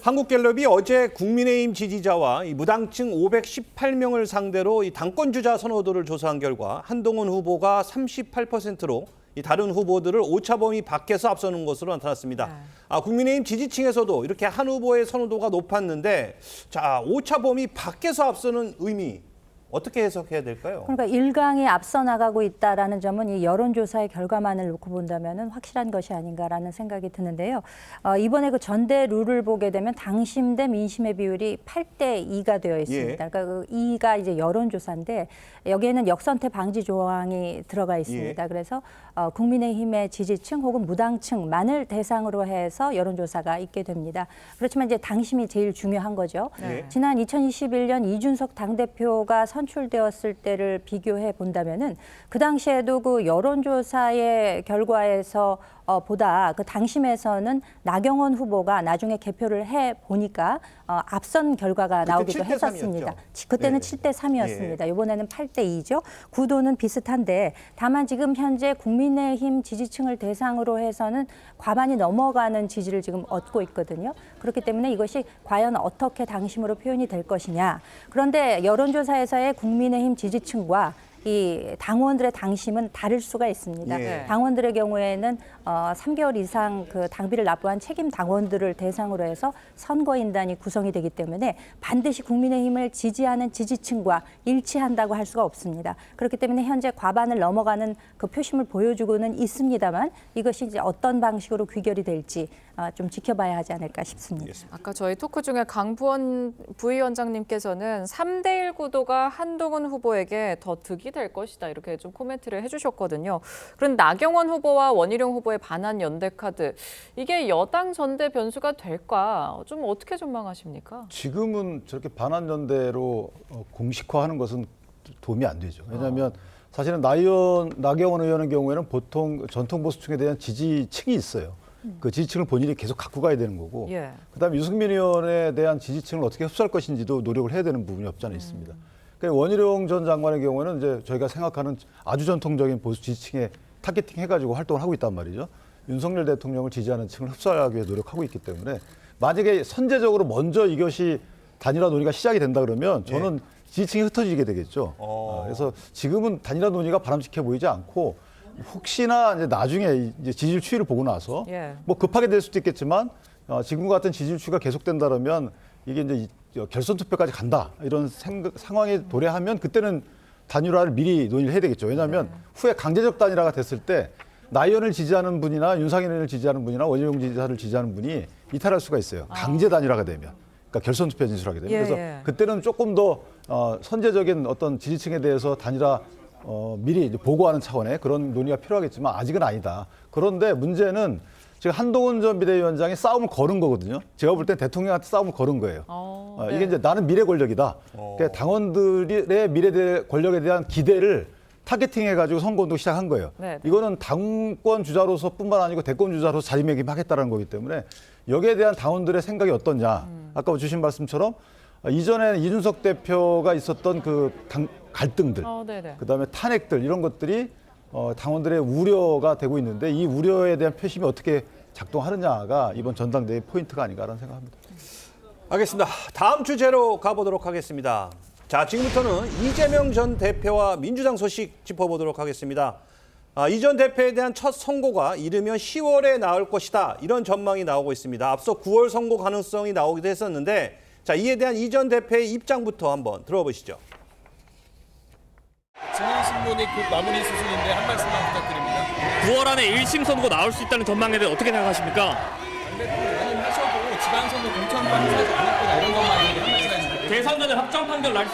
한국갤럽이 어제 국민의힘 지지자와 이 무당층 518명을 상대로 이 당권 주자 선호도를 조사한 결과 한동훈 후보가 38%로 이 다른 후보들을 오차범위 밖에서 앞서는 것으로 나타났습니다. 국민의힘 지지층에서도 이렇게 한 후보의 선호도가 높았는데, 자, 오차범위 밖에서 앞서는 의미 어떻게 해석해야 될까요? 그러니까 일강이 앞서 나가고 있다라는 점은 이 여론조사의 결과만을 놓고 본다면은 확실한 것이 아닌가라는 생각이 드는데요. 이번에 그 전대 룰을 보게 되면 당심 대 민심의 비율이 8대2가 되어 있습니다. 예. 그러니까 그 2가 이제 여론조사인데 여기에는 역선택 방지 조항이 들어가 있습니다. 예. 그래서 국민의힘의 지지층 혹은 무당층만을 대상으로 해서 여론조사가 있게 됩니다. 그렇지만 이제 당심이 제일 중요한 거죠. 네. 지난 2021년 이준석 당대표가 선출되었을 때를 비교해 본다면은 그 당시에도 그 여론조사의 결과에서 보다 그 당심에서는 나경원 후보가 나중에 개표를 해 보니까 앞선 결과가 그때 나오기도 7대3 했었습니다. 이었죠? 그때는 네. 7대3이었습니다. 이번에는 8대2죠. 구도는 비슷한데 다만 지금 현재 국민의힘 지지층을 대상으로 해서는 과반이 넘어가는 지지를 지금 얻고 있거든요. 그렇기 때문에 이것이 과연 어떻게 당심으로 표현이 될 것이냐. 그런데 여론조사에서의 국민의힘 지지층과 이 당원들의 당심은 다를 수가 있습니다. 예. 당원들의 경우에는 3개월 이상 그 당비를 납부한 책임 당원들을 대상으로 해서 선거인단이 구성이 되기 때문에 반드시 국민의힘을 지지하는 지지층과 일치한다고 할 수가 없습니다. 그렇기 때문에 현재 과반을 넘어가는 그 표심을 보여주고는 있습니다만 이것이 이제 어떤 방식으로 귀결이 될지 좀 지켜봐야 하지 않을까 싶습니다. 아까 저희 토크 중에 강부원 부위원장님께서는 3대1 구도가 한동훈 후보에게 더 득이 될 것이다 이렇게 좀 코멘트를 해주셨거든요. 그런데 나경원 후보와 원희룡 후보의 반한 연대 카드 이게 여당 전대 변수가 될까 좀 어떻게 전망하십니까? 지금은 저렇게 반환 연대로 공식화하는 것은 도움이 안 되죠. 왜냐하면 사실은 나경원 의원의 경우에는 보통 전통 보수층에 대한 지지층이 있어요. 그 지지층을 본인이 계속 갖고 가야 되는 거고, 예. 그다음에 유승민 의원에 대한 지지층을 어떻게 흡수할 것인지도 노력을 해야 되는 부분이 없지 않아 있습니다. 그러니까 원희룡 전 장관의 경우는 이제 저희가 생각하는 아주 전통적인 보수 지지층에 타겟팅 해가지고 활동을 하고 있단 말이죠. 윤석열 대통령을 지지하는 층을 흡수하기 위해 노력하고 있기 때문에 만약에 선제적으로 먼저 이것이 단일화 논의가 시작이 된다 그러면 저는 지지층이 흩어지게 되겠죠. 그래서 지금은 단일화 논의가 바람직해 보이지 않고 혹시나 이제 나중에 이제 지지율 추이를 보고 나서 뭐 급하게 될 수도 있겠지만 지금과 같은 지지율 추이가 계속된다면 이게 이제 결선 투표까지 간다 이런 상황에 도래하면 그때는 단일화를 미리 논의를 해야 되겠죠. 왜냐하면 후에 강제적 단일화가 됐을 때 나 의원을 지지하는 분이나 윤상현 의원을 지지하는 분이나 원희룡 지지자를 지지하는 분이 이탈할 수가 있어요. 강제 단일화가 되면. 그러니까 결선 투표 진출하게 되면. 그래서 그때는 조금 더 선제적인 어떤 지지층에 대해서 단일화 미리 이제 보고하는 차원의 그런 논의가 필요하겠지만 아직은 아니다. 그런데 문제는 지금 한동훈 전 비대위원장이 싸움을 거는 거거든요. 제가 볼 땐 대통령한테 싸움을 거는 거예요. 네. 이게 이제 나는 미래 권력이다. 그러니까 당원들의 미래 권력에 대한 기대를 타겟팅해가지고 선거운동 시작한 거예요. 네. 이거는 당권 주자로서뿐만 아니고 대권 주자로서 자리매김하겠다는 거기 때문에 여기에 대한 당원들의 생각이 어떠냐. 아까 주신 말씀처럼 이전에 이준석 대표가 있었던 그 갈등들, 그다음에 탄핵들 이런 것들이 당원들의 우려가 되고 있는데 이 우려에 대한 표심이 어떻게 작동하느냐가 이번 전당대회 포인트가 아닌가라는 생각합니다. 알겠습니다. 다음 주제로 가보도록 하겠습니다. 자, 지금부터는 이재명 전 대표와 민주당 소식 짚어보도록 하겠습니다. 이 전 대표에 대한 첫 선고가 이르면 10월에 나올 것이다. 이런 전망이 나오고 있습니다. 앞서 9월 선고 가능성이 나오기도 했었는데 자, 이에 대한 이 전 대표의 입장부터 한번 들어보시죠. 증인신문이 곧 마무리 수순인데 한 말씀만 부탁드립니다. 9월 안에 1심 선고 나올 수 있다는 전망에 대해 어떻게 생각하십니까? 안 대표님 연임하셔도 지방선거 공천 방사하지 않을 거다 이런 것만 얘기하시는데 대선 전에 확정 판결 날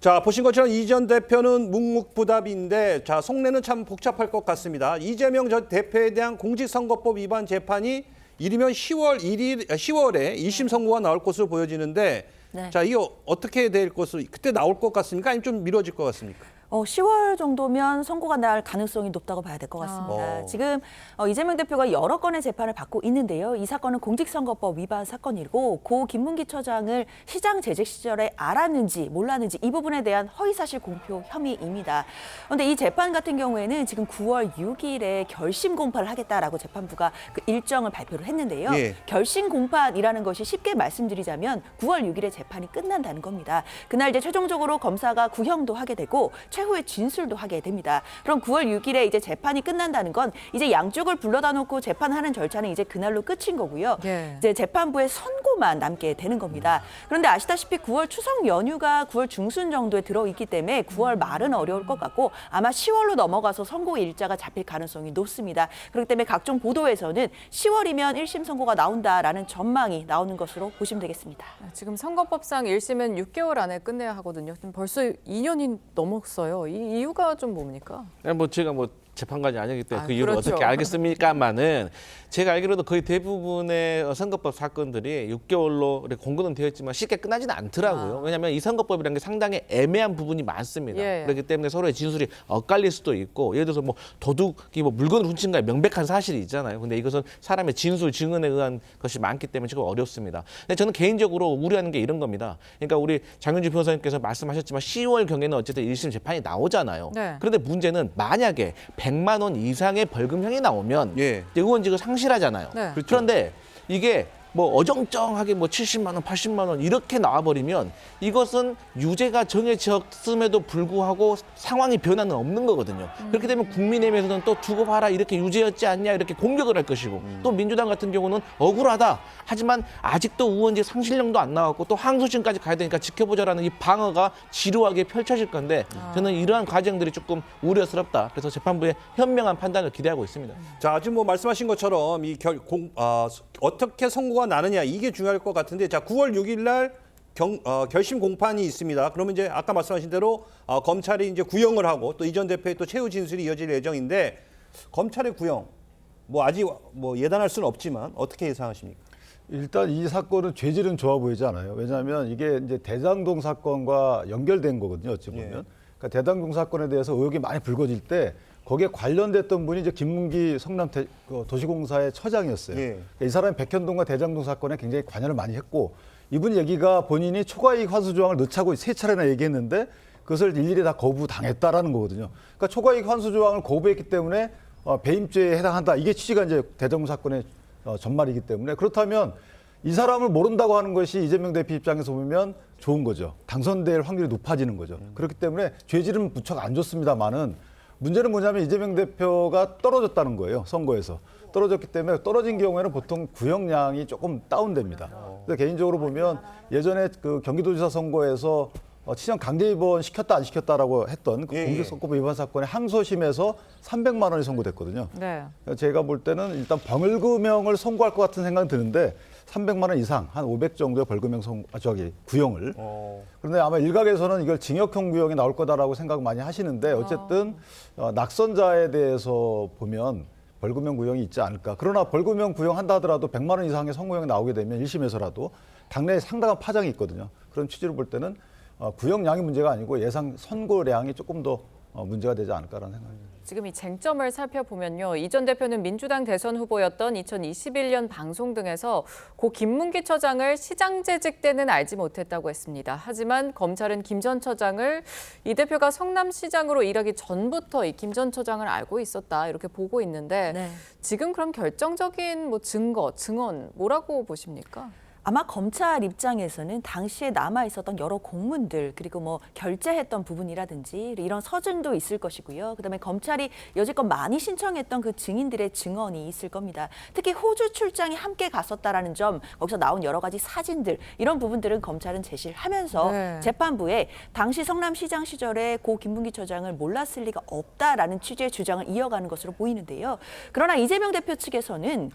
자, 보신 것처럼 이 전 대표는 묵묵부답인데 자, 속내는 참 복잡할 것 같습니다. 이재명 전 대표에 대한 공직선거법 위반 재판이 이르면 10월에 1심 선고가 나올 것으로 보여지는데 네. 자, 이거 어떻게 될 것으로 그때 나올 것 같습니까? 아니면 좀 미뤄질 것 같습니까? 10월 정도면 선고가 날 가능성이 높다고 봐야 될 것 같습니다. 지금 이재명 대표가 여러 건의 재판을 받고 있는데요. 이 사건은 공직선거법 위반 사건이고 고 김문기 처장을 시장 재직 시절에 알았는지 몰랐는지 이 부분에 대한 허위사실 공표 혐의입니다. 그런데 이 재판 같은 경우에는 지금 9월 6일에 결심 공판을 하겠다라고 재판부가 그 일정을 발표를 했는데요. 예. 결심 공판이라는 것이 쉽게 말씀드리자면 9월 6일에 재판이 끝난다는 겁니다. 그날 이제 최종적으로 검사가 구형도 하게 되고 최후의 진술도 하게 됩니다. 그럼 9월 6일에 이제 재판이 끝난다는 건 이제 양쪽을 불러다 놓고 재판하는 절차는 이제 그날로 끝인 거고요. 예. 이제 재판부의 선고만 남게 되는 겁니다. 그런데 아시다시피 9월 추석 연휴가 9월 중순 정도에 들어있기 때문에 9월 말은 어려울 것 같고 아마 10월로 넘어가서 선고 일자가 잡힐 가능성이 높습니다. 그렇기 때문에 각종 보도에서는 10월이면 1심 선고가 나온다라는 전망이 나오는 것으로 보시면 되겠습니다. 지금 선거법상 1심은 6개월 안에 끝내야 하거든요. 지금 벌써 2년이 넘었어요. 이 이유가 좀 뭡니까? 뭐 제가 뭐 재판관이 아니기 때문에 그 이유를 그렇죠. 어떻게 알겠습니까만은 제가 알기로도 거의 대부분의 선거법 사건들이 6개월로 이렇게 공고는 되어 있지만 쉽게 끝나지는 않더라고요. 왜냐하면 이 선거법이라는 게 상당히 애매한 부분이 많습니다. 예. 그렇기 때문에 서로의 진술이 엇갈릴 수도 있고 예를 들어서 뭐 도둑이 뭐 물건을 훔친 거에 명백한 사실이 있잖아요. 근데 이것은 사람의 진술, 증언에 의한 것이 많기 때문에 지금 어렵습니다. 근데 저는 개인적으로 우려하는 게 이런 겁니다. 그러니까 우리 장윤주 변호사님께서 말씀하셨지만 10월 경에는 어쨌든 1심 재판이 나오잖아요. 네. 그런데 문제는 만약에 100만 원 이상의 벌금형이 나오면 예. 의원직을 상실하잖아요. 네. 그렇죠. 그런데 이게 뭐 어정쩡하게 뭐 70만 원, 80만 원 이렇게 나와버리면 이것은 유죄가 정해졌음에도 불구하고 상황이 변화는 없는 거거든요. 그렇게 되면 국민의힘에서는 또 두고 봐라 이렇게 유죄였지 않냐 이렇게 공격을 할 것이고 또 민주당 같은 경우는 억울하다. 하지만 아직도 의원직 상실령도 안 나왔고 또 항소심까지 가야 되니까 지켜보자라는 이 방어가 지루하게 펼쳐질 건데 저는 이러한 과정들이 조금 우려스럽다. 그래서 재판부의 현명한 판단을 기대하고 있습니다. 자, 지금 뭐 말씀하신 것처럼 이 어떻게 선고가 나느냐 이게 중요할 것 같은데 자, 9월 6일 날 결심 공판이 있습니다. 그러면 이제 아까 말씀하신 대로 검찰이 이제 구형을 하고 또 이 전 대표의 또 최후 진술이 이어질 예정인데 검찰의 구형 뭐 아직 뭐 예단할 수는 없지만 어떻게 예상하십니까? 일단 이 사건은 죄질은 좋아 보이지 않아요. 왜냐하면 이게 이제 대장동 사건과 연결된 거거든요. 어찌 보면. 예. 그러니까 대장동 사건에 대해서 의혹이 많이 불거질 때 거기에 관련됐던 분이 이제 김문기 성남 도시공사의 처장이었어요. 예. 그러니까 이 사람이 백현동과 대장동 사건에 굉장히 관여를 많이 했고 이분 얘기가 본인이 초과이익 환수 조항을 넣자고 3차례나 얘기했는데 그것을 일일이 다 거부당했다라는 거거든요. 그러니까 초과이익 환수 조항을 거부했기 때문에 배임죄에 해당한다. 이게 취지가 이제 대장동 사건의 전말이기 때문에 그렇다면 이 사람을 모른다고 하는 것이 이재명 대표 입장에서 보면 좋은 거죠. 당선될 확률이 높아지는 거죠. 그렇기 때문에 죄질은 무척 안 좋습니다만은 문제는 뭐냐면 이재명 대표가 떨어졌다는 거예요. 선거에서. 떨어졌기 때문에 떨어진 경우에는 보통 구형량이 조금 다운됩니다. 그래서 개인적으로 보면 예전에 그 경기도지사 선거에서 친형 강제 입원 시켰다 안 시켰다라고 했던 그 공직선거법 위반 사건의 항소심에서 300만 원이 선고됐거든요. 네. 제가 볼 때는 일단 벌금형을 선고할 것 같은 생각은 드는데 300만 원 이상 한 500 정도의 벌금형 구형을. 그런데 아마 일각에서는 이걸 징역형 구형이 나올 거다라고 생각 많이 하시는데 어쨌든 낙선자에 대해서 보면 벌금형 구형이 있지 않을까. 그러나 벌금형 구형한다 하더라도 100만 원 이상의 선고형이 나오게 되면 1심에서라도 당내에 상당한 파장이 있거든요. 그런 취지로 볼 때는 구형량이 문제가 아니고 예상 선고량이 조금 더 문제가 되지 않을까라는 생각입니다. 지금 이 쟁점을 살펴보면요. 이 전 대표는 민주당 대선 후보였던 2021년 방송 등에서 고 김문기 처장을 시장 재직 때는 알지 못했다고 했습니다. 하지만 검찰은 김 전 처장을 이 대표가 성남시장으로 일하기 전부터 이 김 전 처장을 알고 있었다 이렇게 보고 있는데 네. 지금 그럼 결정적인 뭐 증거, 증언 뭐라고 보십니까? 아마 검찰 입장에서는 당시에 남아 있었던 여러 공문들 그리고 뭐 결재했던 부분이라든지 이런 서준도 있을 것이고요. 그다음에 검찰이 여지껏 많이 신청했던 그 증인들의 증언이 있을 겁니다. 특히 호주 출장이 함께 갔었다라는 점, 거기서 나온 여러 가지 사진들 이런 부분들은 검찰은 제시를 하면서 네. 재판부에 당시 성남시장 시절에 고 김문기 처장을 몰랐을 리가 없다라는 취지의 주장을 이어가는 것으로 보이는데요. 그러나 이재명 대표 측에서는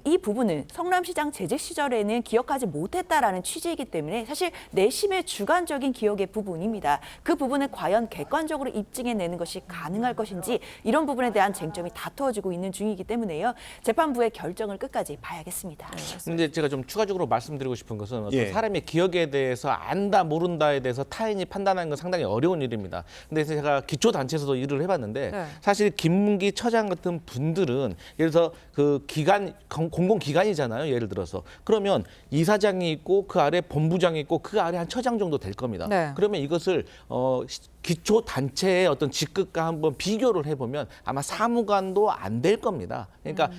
이 부분은 성남시장 재직 시절에는 기억하지 못했다라는 취지이기 때문에 사실 내심의 주관적인 기억의 부분입니다. 그 부분을 과연 객관적으로 입증해내는 것이 가능할 것인지 이런 부분에 대한 쟁점이 다투어지고 있는 중이기 때문에요. 재판부의 결정을 끝까지 봐야겠습니다. 근데 제가 좀 추가적으로 말씀드리고 싶은 것은 어떤 예. 사람의 기억에 대해서 안다 모른다에 대해서 타인이 판단하는 건 상당히 어려운 일입니다. 근데 제가 기초단체에서도 일을 해봤는데 네. 사실 김문기 처장 같은 분들은 예를 들어서 그 기관 공공기관이잖아요. 예를 들어서 그러면 이사장이 있고 그 아래 본부장이 있고 그 아래 한 처장 정도 될 겁니다. 네. 그러면 이것을 기초 단체의 어떤 직급과 한번 비교를 해보면 아마 사무관도 안 될 겁니다. 그러니까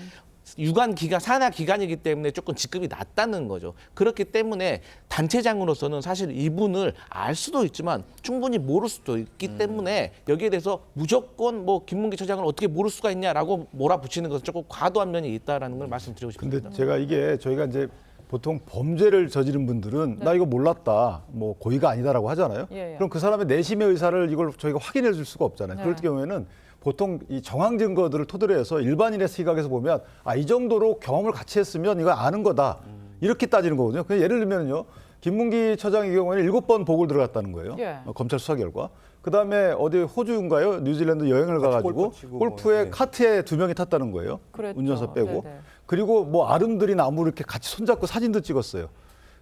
유관 기관, 산하 기관이기 때문에 조금 직급이 낮다는 거죠. 그렇기 때문에 단체장으로서는 사실 이분을 알 수도 있지만 충분히 모를 수도 있기 때문에 여기에 대해서 무조건 뭐 김문기 처장을 어떻게 모를 수가 있냐라고 몰아붙이는 것은 조금 과도한 면이 있다라는 걸 말씀드리고 싶습니다. 근데 제가 이게 저희가 이제 보통 범죄를 저지른 분들은 나 이거 몰랐다, 뭐 고의가 아니다라고 하잖아요. 예, 예. 그럼 그 사람의 내심의 의사를 이걸 저희가 확인해 줄 수가 없잖아요. 그럴 경우에는 보통 이 정황 증거들을 토대로 해서 일반인의 시각에서 보면 이 정도로 경험을 같이 했으면 이거 아는 거다. 이렇게 따지는 거거든요. 그냥 예를 들면요. 김문기 처장의 경우에는 7번 보고를 들어갔다는 거예요. 예. 검찰 수사 결과. 그다음에 어디 호주인가요? 뉴질랜드 여행을 가가지고 골프에 카트에 2명이 탔다는 거예요. 그랬죠. 운전사 빼고. 네네. 그리고 뭐 아름드리 나무 이렇게 같이 손잡고 사진도 찍었어요.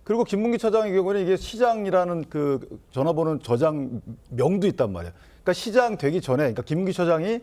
그리고 김문기 처장의 경우는 이게 시장이라는 그 전화번호 저장 명도 있단 말이에요. 그러니까 시장 되기 전에, 그러니까 김문기 처장이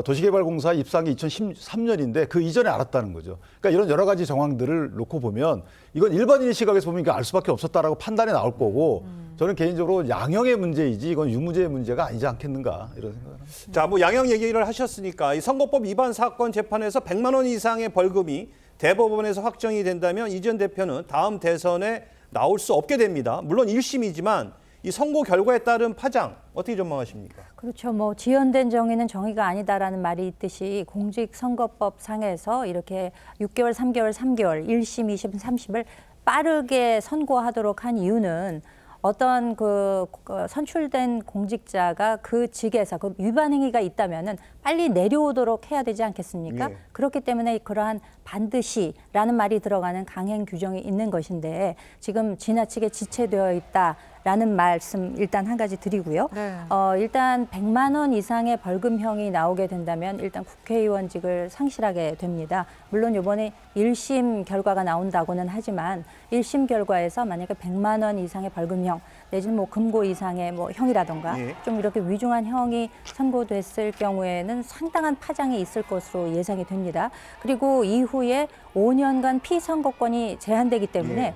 도시개발공사 입사한 게 2013년인데 그 이전에 알았다는 거죠. 그러니까 이런 여러 가지 정황들을 놓고 보면 이건 일반인의 시각에서 보면 이거 알 수밖에 없었다라고 판단이 나올 거고 저는 개인적으로 양형의 문제이지 이건 유무죄의 문제가 아니지 않겠는가 이런 생각을 합니다. 자, 뭐 양형 얘기를 하셨으니까 이 선거법 위반 사건 재판에서 100만 원 이상의 벌금이 대법원에서 확정이 된다면 이 전 대표는 다음 대선에 나올 수 없게 됩니다. 물론 1심이지만 이 선고 결과에 따른 파장 어떻게 전망하십니까? 그렇죠. 뭐 지연된 정의는 정의가 아니다라는 말이 있듯이 공직선거법 상에서 이렇게 6개월, 3개월, 3개월, 1심, 2심, 3심을 빠르게 선고하도록 한 이유는 어떤 그 선출된 공직자가 그 직에서 그 위반 행위가 있다면은 빨리 내려오도록 해야 되지 않겠습니까? 예. 그렇기 때문에 그러한 반드시라는 말이 들어가는 강행 규정이 있는 것인데 지금 지나치게 지체되어 있다라는 말씀 일단 한 가지 드리고요. 네. 일단 100만 원 이상의 벌금형이 나오게 된다면 일단 국회의원직을 상실하게 됩니다. 물론 이번에 1심 결과가 나온다고는 하지만 1심 결과에서 만약에 100만 원 이상의 벌금형 내지는 뭐 금고 이상의 뭐 형이라던가 예. 좀 이렇게 위중한 형이 선고됐을 경우에는 상당한 파장이 있을 것으로 예상이 됩니다. 그리고 이후에 5년간 피선거권이 제한되기 때문에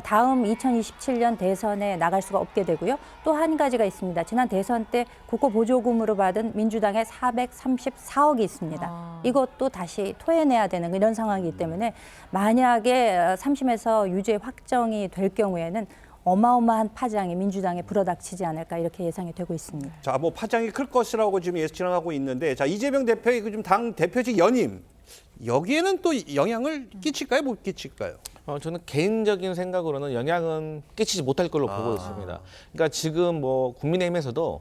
다음 2027년 대선에 나갈 수가 없게 되고요. 또 한 가지가 있습니다. 지난 대선 때 국고보조금으로 받은 민주당의 434억이 있습니다. 이것도 다시 토해내야 되는 이런 상황이기 때문에 만약에 3심에서 유죄 확정이 될 경우에는 어마어마한 파장이 민주당에 불어닥치지 않을까 이렇게 예상이 되고 있습니다. 자, 뭐 파장이 클 것이라고 지금 예측하고 있는데, 자, 이재명 대표의 그 좀 당 대표직 연임 여기에는 또 영향을 끼칠까요? 못 끼칠까요? 저는 개인적인 생각으로는 영향은 끼치지 못할 걸로 보고 있습니다. 그러니까 지금 뭐 국민의힘에서도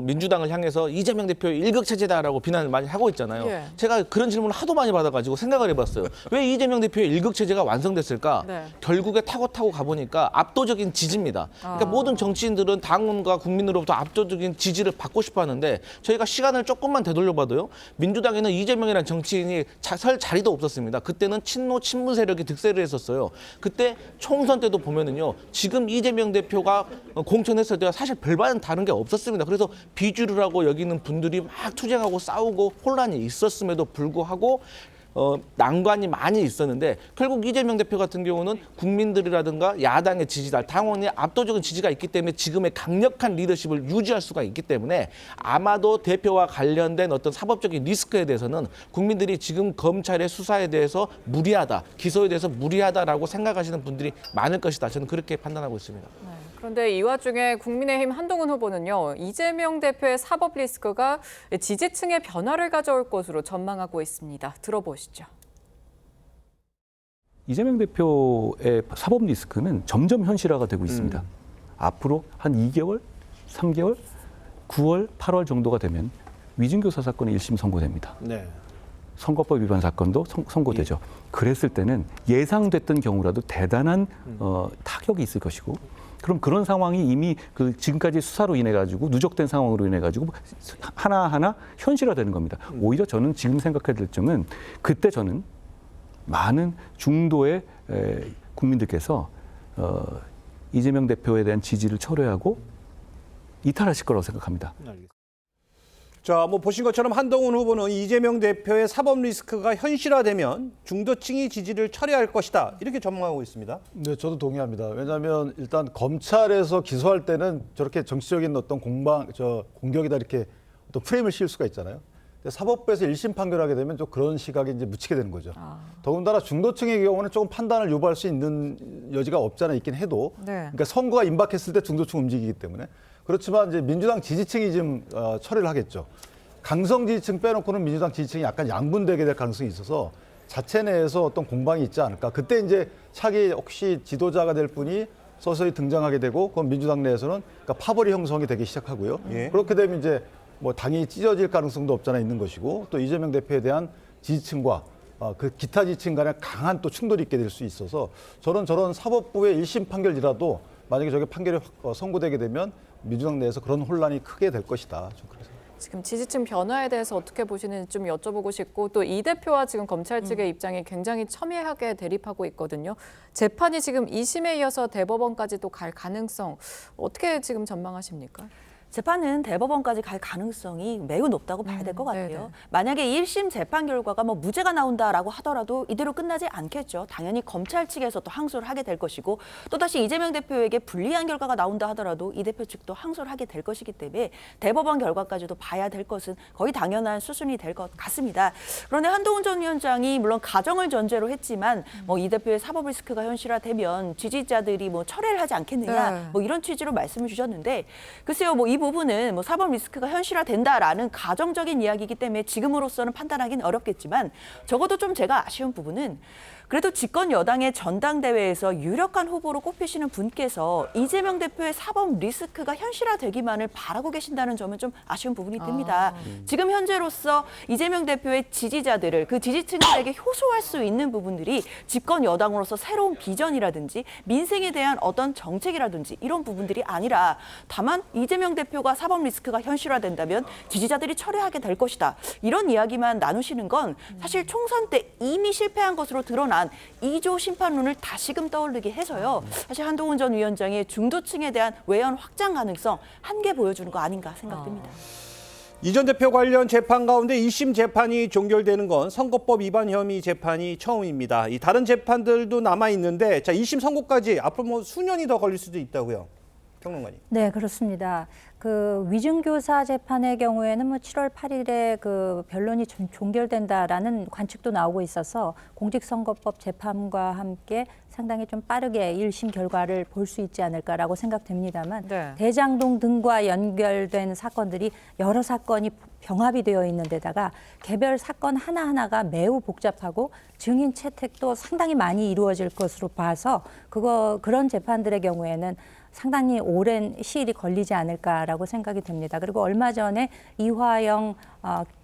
민주당을 향해서 이재명 대표의 일극체제다라고 비난을 많이 하고 있잖아요. 예. 제가 그런 질문을 하도 많이 받아가지고 생각을 해봤어요. 왜 이재명 대표의 일극체제가 완성됐을까? 네. 결국에 타고 가보니까 압도적인 지지입니다. 그러니까 모든 정치인들은 당원과 국민으로부터 압도적인 지지를 받고 싶어 하는데 저희가 시간을 조금만 되돌려봐도요. 민주당에는 이재명이라는 정치인이 설 자리도 없었습니다. 그때는 친노 친문 세력이 득세를 했었어요. 그때 총선 때도 보면은요. 지금 이재명 대표가 공천했을 때와 사실 별반 다른 게 없었습니다. 그래서 비주류라고 여기는 분들이 막 투쟁하고 싸우고 혼란이 있었음에도 불구하고 난관이 많이 있었는데 결국 이재명 대표 같은 경우는 국민들이라든가 야당의 지지자, 당원의 압도적인 지지가 있기 때문에 지금의 강력한 리더십을 유지할 수가 있기 때문에 아마도 대표와 관련된 어떤 사법적인 리스크에 대해서는 국민들이 지금 검찰의 수사에 대해서 무리하다, 기소에 대해서 무리하다라고 생각하시는 분들이 많을 것이다. 저는 그렇게 판단하고 있습니다. 네. 그런데 이 와중에 국민의힘 한동훈 후보는요. 이재명 대표의 사법 리스크가 지지층의 변화를 가져올 것으로 전망하고 있습니다. 들어보시죠. 이재명 대표의 사법 리스크는 점점 현실화가 되고 있습니다. 앞으로 한 2개월, 3개월, 9월, 8월 정도가 되면 위증교사 사건이 1심 선고됩니다. 네. 선거법 위반 사건도 선고되죠. 그랬을 때는 예상됐던 경우라도 대단한 타격이 있을 것이고 그럼 그런 상황이 이미 그 지금까지 수사로 인해 가지고 누적된 상황으로 인해 가지고 하나하나 현실화되는 겁니다. 오히려 저는 지금 생각해야 될 점은 그때 저는 많은 중도의 국민들께서 이재명 대표에 대한 지지를 철회하고 이탈하실 거라고 생각합니다. 자, 뭐 보신 것처럼 한동훈 후보는 이재명 대표의 사법 리스크가 현실화되면 중도층이 지지를 철회할 것이다. 이렇게 전망하고 있습니다. 네, 저도 동의합니다. 왜냐하면 일단 검찰에서 기소할 때는 저렇게 정치적인 어떤 공격이다 이렇게 어떤 프레임을 씌울 수가 있잖아요. 근데 사법부에서 1심 판결하게 되면 좀 그런 시각에 이제 묻히게 되는 거죠. 더군다나 중도층의 경우는 조금 판단을 유발할 수 있는 여지가 없잖아 있긴 해도, 네. 그러니까 선거가 임박했을 때 중도층 움직이기 때문에. 그렇지만 이제 민주당 지지층이 좀 처리를 하겠죠. 강성 지지층 빼놓고는 민주당 지지층이 약간 양분되게 될 가능성이 있어서 자체 내에서 어떤 공방이 있지 않을까. 그때 이제 차기 혹시 지도자가 될 분이 서서히 등장하게 되고, 그건 민주당 내에서는 그러니까 파벌이 형성이 되기 시작하고요. 그렇게 되면 이제 뭐 당이 찢어질 가능성도 없잖아 있는 것이고, 또 이재명 대표에 대한 지지층과 그 기타 지지층 간에 강한 또 충돌이 있게 될 수 있어서 저런 사법부의 1심 판결이라도 만약에 저게 판결이 선고되게 되면 민주당 내에서 그런 혼란이 크게 될 것이다. 좀 그래서. 지금 지지층 변화에 대해서 어떻게 보시는지 좀 여쭤보고 싶고 또 이 대표와 지금 검찰 측의 입장이 굉장히 첨예하게 대립하고 있거든요. 재판이 지금 2심에 이어서 대법원까지도 갈 가능성 어떻게 지금 전망하십니까? 재판은 대법원까지 갈 가능성이 매우 높다고 봐야 될 것 같아요. 네네. 만약에 1심 재판 결과가 뭐 무죄가 나온다라고 하더라도 이대로 끝나지 않겠죠. 당연히 검찰 측에서 또 항소를 하게 될 것이고 또다시 이재명 대표에게 불리한 결과가 나온다 하더라도 이 대표 측도 항소를 하게 될 것이기 때문에 대법원 결과까지도 봐야 될 것은 거의 당연한 수순이 될 것 같습니다. 그런데 한동훈 전 위원장이 물론 가정을 전제로 했지만 뭐 이 대표의 사법 리스크가 현실화되면 지지자들이 뭐 철회를 하지 않겠느냐 네. 뭐 이런 취지로 말씀을 주셨는데 글쎄요 뭐 이 부분은 뭐 사법 리스크가 현실화된다라는 가정적인 이야기이기 때문에 지금으로서는 판단하기는 어렵겠지만 적어도 좀 제가 아쉬운 부분은 그래도 집권 여당의 전당대회에서 유력한 후보로 꼽히시는 분께서 이재명 대표의 사법 리스크가 현실화되기만을 바라고 계신다는 점은 좀 아쉬운 부분이 듭니다. 지금 현재로서 이재명 대표의 지지자들을 그 지지층들에게 효소할 수 있는 부분들이 집권 여당으로서 새로운 비전이라든지 민생에 대한 어떤 정책이라든지 이런 부분들이 아니라 다만 이재명 대표가 사법 리스크가 현실화된다면 지지자들이 철회하게 될 것이다. 이런 이야기만 나누시는 건 사실 총선 때 이미 실패한 것으로 드러난 2조 심판론을 다시금 떠올리게 해서요. 사실 한동훈 전 위원장의 중도층에 대한 외연 확장 가능성 한계 보여주는 거 아닌가 생각됩니다. 이 전 대표 관련 재판 가운데 2심 재판이 종결되는 건 선거법 위반 혐의 재판이 처음입니다. 이 다른 재판들도 남아 있는데, 자 2심 선고까지 앞으로 뭐 수년이 더 걸릴 수도 있다고요, 평론가님. 네, 그렇습니다. 그 위증교사 재판의 경우에는 뭐 7월 8일에 그 변론이 종결된다라는 관측도 나오고 있어서 공직선거법 재판과 함께 상당히 좀 빠르게 1심 결과를 볼 수 있지 않을까라고 생각됩니다만 네. 대장동 등과 연결된 사건들이 여러 사건이 병합이 되어 있는 데다가 개별 사건 하나하나가 매우 복잡하고 증인 채택도 상당히 많이 이루어질 것으로 봐서 그런 재판들의 경우에는 상당히 오랜 시일이 걸리지 않을까라고 생각이 됩니다. 그리고 얼마 전에 이화영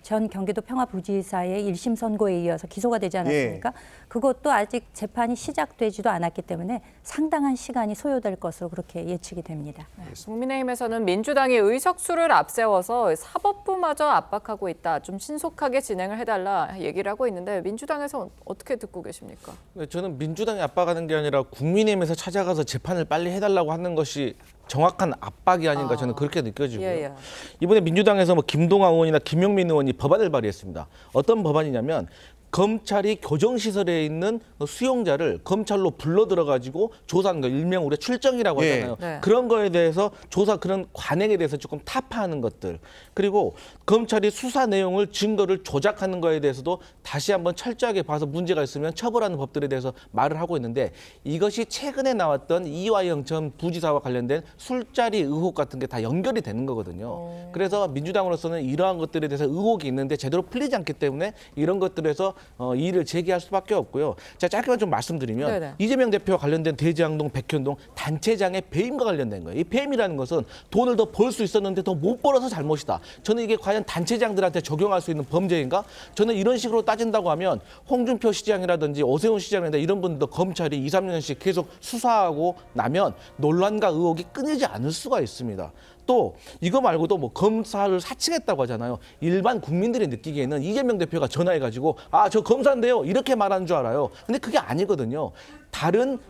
전 경기도 평화부지사의 1심 선고에 이어서 기소가 되지 않았습니까? 그것도 아직 재판이 시작되지도 않았기 때문에 상당한 시간이 소요될 것으로 그렇게 예측이 됩니다. 국민의힘에서는 민주당이 의석수를 앞세워서 사법부마저 압박하고 있다. 좀 신속하게 진행을 해달라 얘기를 하고 있는데 민주당에서 어떻게 듣고 계십니까? 저는 민주당이 압박하는 게 아니라 국민의힘에서 찾아가서 재판을 빨리 해달라고 하는 것이 정확한 압박이 아닌가 저는 그렇게 느껴지고요. 예. 이번에 민주당에서 뭐 김동완 의원이나 김용민 의원이 법안을 발의했습니다. 어떤 법안이냐면 검찰이 교정시설에 있는 수용자를 검찰로 불러 들어가지고 조사하는 거, 일명 우리가 출정이라고 하잖아요. 네. 그런 거에 대해서 조사 그런 관행에 대해서 조금 타파하는 것들. 그리고 검찰이 수사 내용을 증거를 조작하는 거에 대해서도 다시 한번 철저하게 봐서 문제가 있으면 처벌하는 법들에 대해서 말을 하고 있는데 이것이 최근에 나왔던 이화영 전 부지사와 관련된 술자리 의혹 같은 게 다 연결이 되는 거거든요. 그래서 민주당으로서는 이러한 것들에 대해서 의혹이 있는데 제대로 풀리지 않기 때문에 이런 것들에서 이의를 제기할 수밖에 없고요. 자, 짧게만 좀 말씀드리면 네네. 이재명 대표와 관련된 대장동, 백현동 단체장의 배임과 관련된 거예요. 이 배임이라는 것은 돈을 더 벌 수 있었는데 더 못 벌어서 잘못이다. 저는 이게 과연 단체장들한테 적용할 수 있는 범죄인가? 저는 이런 식으로 따진다고 하면 홍준표 시장이라든지 오세훈 시장이라든지 이런 분들도 검찰이 2, 3년씩 계속 수사하고 나면 논란과 의혹이 끊이지 않을 수가 있습니다. 또 이거 말고도 뭐 검사를 사칭했다고 하잖아요. 일반 국민들이 느끼기에는 이재명 대표가 전화해가지고 저 검사인데요 이렇게 말하는 줄 알아요. 근데 그게 아니거든요. 다른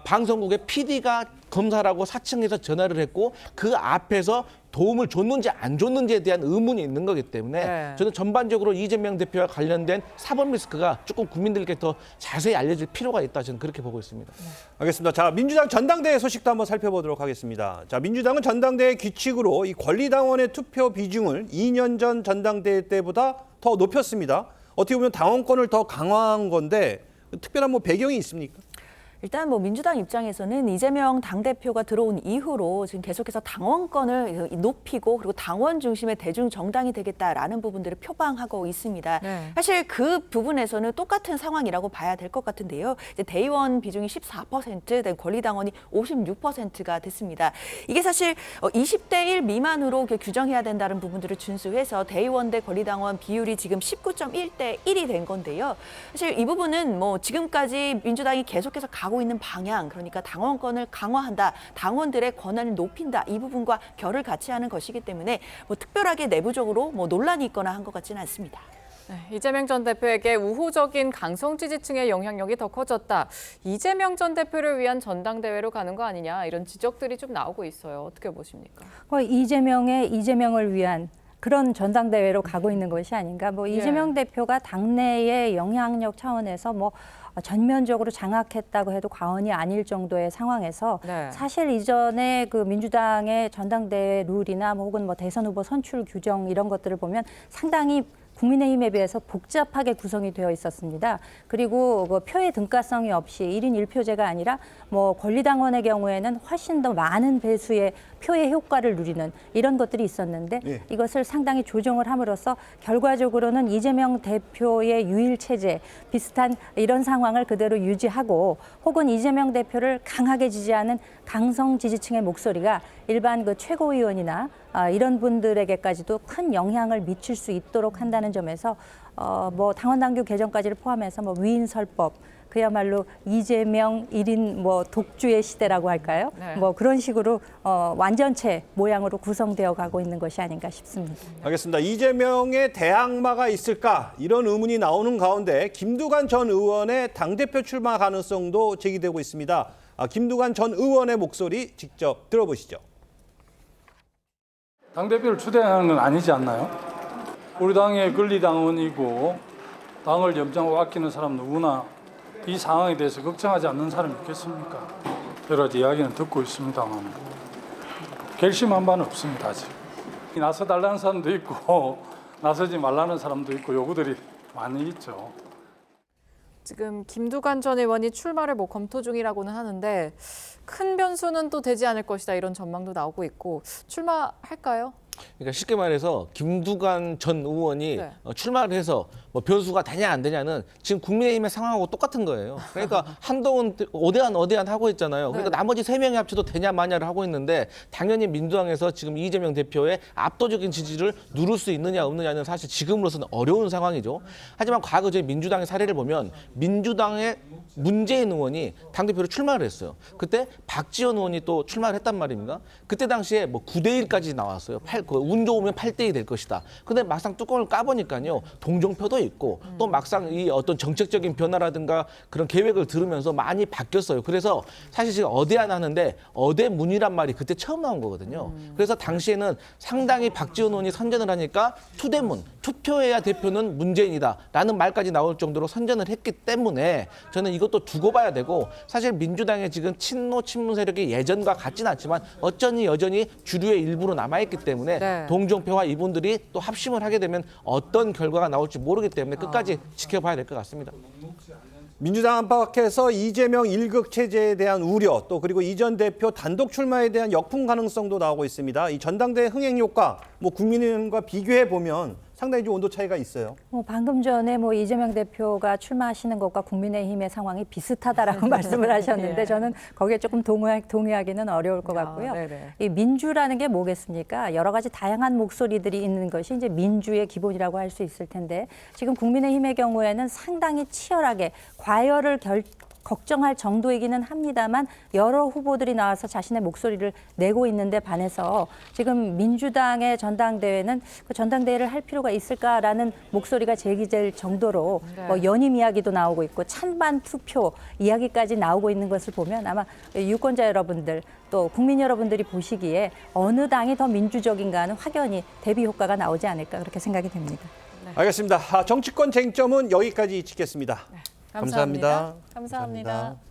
방송국의 PD가 검사라고 사칭해서 전화를 했고 그 앞에서 도움을 줬는지 안 줬는지에 대한 의문이 있는 거기 때문에 저는 전반적으로 이재명 대표와 관련된 사법 리스크가 조금 국민들께 더 자세히 알려질 필요가 있다. 저는 그렇게 보고 있습니다. 알겠습니다. 자, 민주당 전당대회 소식도 한번 살펴보도록 하겠습니다. 자, 민주당은 전당대회 규칙으로 이 권리당원의 투표 비중을 2년 전 전당대회 때보다 더 높였습니다. 어떻게 보면 당원권을 더 강화한 건데 특별한 뭐 배경이 있습니까? 일단 뭐 민주당 입장에서는 이재명 당대표가 들어온 이후로 지금 계속해서 당원권을 높이고 그리고 당원 중심의 대중 정당이 되겠다라는 부분들을 표방하고 있습니다. 네. 사실 그 부분에서는 똑같은 상황이라고 봐야 될 것 같은데요. 이제 대의원 비중이 14%, 권리당원이 56%가 됐습니다. 이게 사실 20대 1 미만으로 규정해야 된다는 부분들을 준수해서 대의원 대 권리당원 비율이 지금 19.1대 1이 된 건데요. 사실 이 부분은 뭐 지금까지 민주당이 계속해서 가고 있는 방향, 그러니까 당원권을 강화한다, 당원들의 권한을 높인다, 이 부분과 결을 같이 하는 것이기 때문에 뭐 특별하게 내부적으로 뭐 논란이 있거나 한 것 같지는 않습니다. 네, 이재명 전 대표에게 우호적인 강성 지지층의 영향력이 더 커졌다. 이재명 전 대표를 위한 전당대회로 가는 거 아니냐 이런 지적들이 좀 나오고 있어요. 어떻게 보십니까? 이재명을 위한 그런 전당대회로 가고 있는 것이 아닌가. 뭐 이재명 대표가 당내의 영향력 차원에서 뭐 전면적으로 장악했다고 해도 과언이 아닐 정도의 상황에서 사실 이전에 그 민주당의 전당대회 룰이나 혹은 뭐 대선 후보 선출 규정 이런 것들을 보면 상당히 국민의힘에 비해서 복잡하게 구성이 되어 있었습니다. 그리고 그 표의 등가성이 없이 1인 1표제가 아니라 뭐 권리당원의 경우에는 훨씬 더 많은 배수의 표의 효과를 누리는 이런 것들이 있었는데 이것을 상당히 조정을 함으로써 결과적으로는 이재명 대표의 유일체제 비슷한 이런 상황을 그대로 유지하고 혹은 이재명 대표를 강하게 지지하는 강성 지지층의 목소리가 일반 그 최고위원이나 이런 분들에게까지도 큰 영향을 미칠 수 있도록 한다는 점에서 뭐 당원당규 개정까지를 포함해서 뭐 위인설법 그야말로 이재명 1인 뭐 독주의 시대라고 할까요? 뭐 그런 식으로 완전체 모양으로 구성되어 가고 있는 것이 아닌가 싶습니다. 알겠습니다. 이재명의 대항마가 있을까? 이런 의문이 나오는 가운데 김두관 전 의원의 당대표 출마 가능성도 제기되고 있습니다. 김두관 전 의원의 목소리 직접 들어보시죠. 당대표를 추대하는 건 아니지 않나요? 우리 당의 권리당원이고 당을 염장하고 아끼는 사람 누구나 이 상황에 대해서 걱정하지 않는 사람이 있겠습니까? 여러 가지 이야기는 듣고 있습니다만 결심한 바는 없습니다. 아직. 나서달라는 사람도 있고 나서지 말라는 사람도 있고 요구들이 많이 있죠. 지금 김두관 전 의원이 출마를 검토 중이라고는 하는데 큰 변수는 또 되지 않을 것이다 이런 전망도 나오고 있고 출마할까요? 그러니까 쉽게 말해서 김두관 전 의원이 출마를 해서 뭐 변수가 되냐 안 되냐는 지금 국민의힘의 상황하고 똑같은 거예요. 그러니까 한동훈 어대한 하고 있잖아요. 그러니까 나머지 3명이 합쳐도 되냐 마냐를 하고 있는데 당연히 민주당에서 지금 이재명 대표의 압도적인 지지를 누를 수 있느냐 없느냐는 사실 지금으로서는 어려운 상황이죠. 하지만 과거 저희 민주당의 사례를 보면 민주당의 문재인 의원이 당대표로 출마를 했어요. 그때 박지원 의원이 또 출마를 했단 말입니다. 그때 당시에 뭐 9대1까지 나왔어요. 운 좋으면 8대2 될 것이다. 근데 막상 뚜껑을 까보니까요. 동정표도 있고 또 막상 이 어떤 정책적인 변화라든가 그런 계획을 들으면서 많이 바뀌었어요. 그래서 사실 지금 어대안 하는데 어대문이란 말이 그때 처음 나온 거거든요. 그래서 당시에는 상당히 박지원 의원이 선전을 하니까 투대문, 투표해야 대표는 문재인이다라는 말까지 나올 정도로 선전을 했기 때문에 저는 이것도 두고 봐야 되고 사실 민주당의 지금 친노 친문 세력이 예전과 같지는 않지만 여전히 주류의 일부로 남아있기 때문에 동정표와 이분들이 또 합심을 하게 되면 어떤 결과가 나올지 모르기 때문에 끝까지 지켜봐야 될 것 같습니다. 민주당 안팎에서 이재명 1극 체제에 대한 우려 또 그리고 이 전 대표 단독 출마에 대한 역풍 가능성도 나오고 있습니다. 이 전당대회 흥행 효과 국민의힘과 비교해 보면 상당히 좀 온도 차이가 있어요. 방금 전에 이재명 대표가 출마하시는 것과 국민의힘의 상황이 비슷하다라고 말씀을 하셨는데 저는 거기에 조금 동의하기는 어려울 것 같고요. 이 민주라는 게 뭐겠습니까? 여러 가지 다양한 목소리들이 있는 것이 이제 민주의 기본이라고 할 수 있을 텐데 지금 국민의힘의 경우에는 상당히 치열하게 과열을 걱정할 정도이기는 합니다만 여러 후보들이 나와서 자신의 목소리를 내고 있는데 반해서 지금 민주당의 전당대회는 그 전당대회를 할 필요가 있을까라는 목소리가 제기될 정도로 연임 이야기도 나오고 있고 찬반 투표 이야기까지 나오고 있는 것을 보면 아마 유권자 여러분들 또 국민 여러분들이 보시기에 어느 당이 더 민주적인가 하는 확연히 대비 효과가 나오지 않을까 그렇게 생각이 됩니다. 알겠습니다. 정치권 쟁점은 여기까지 짓겠습니다. 감사합니다. 감사합니다.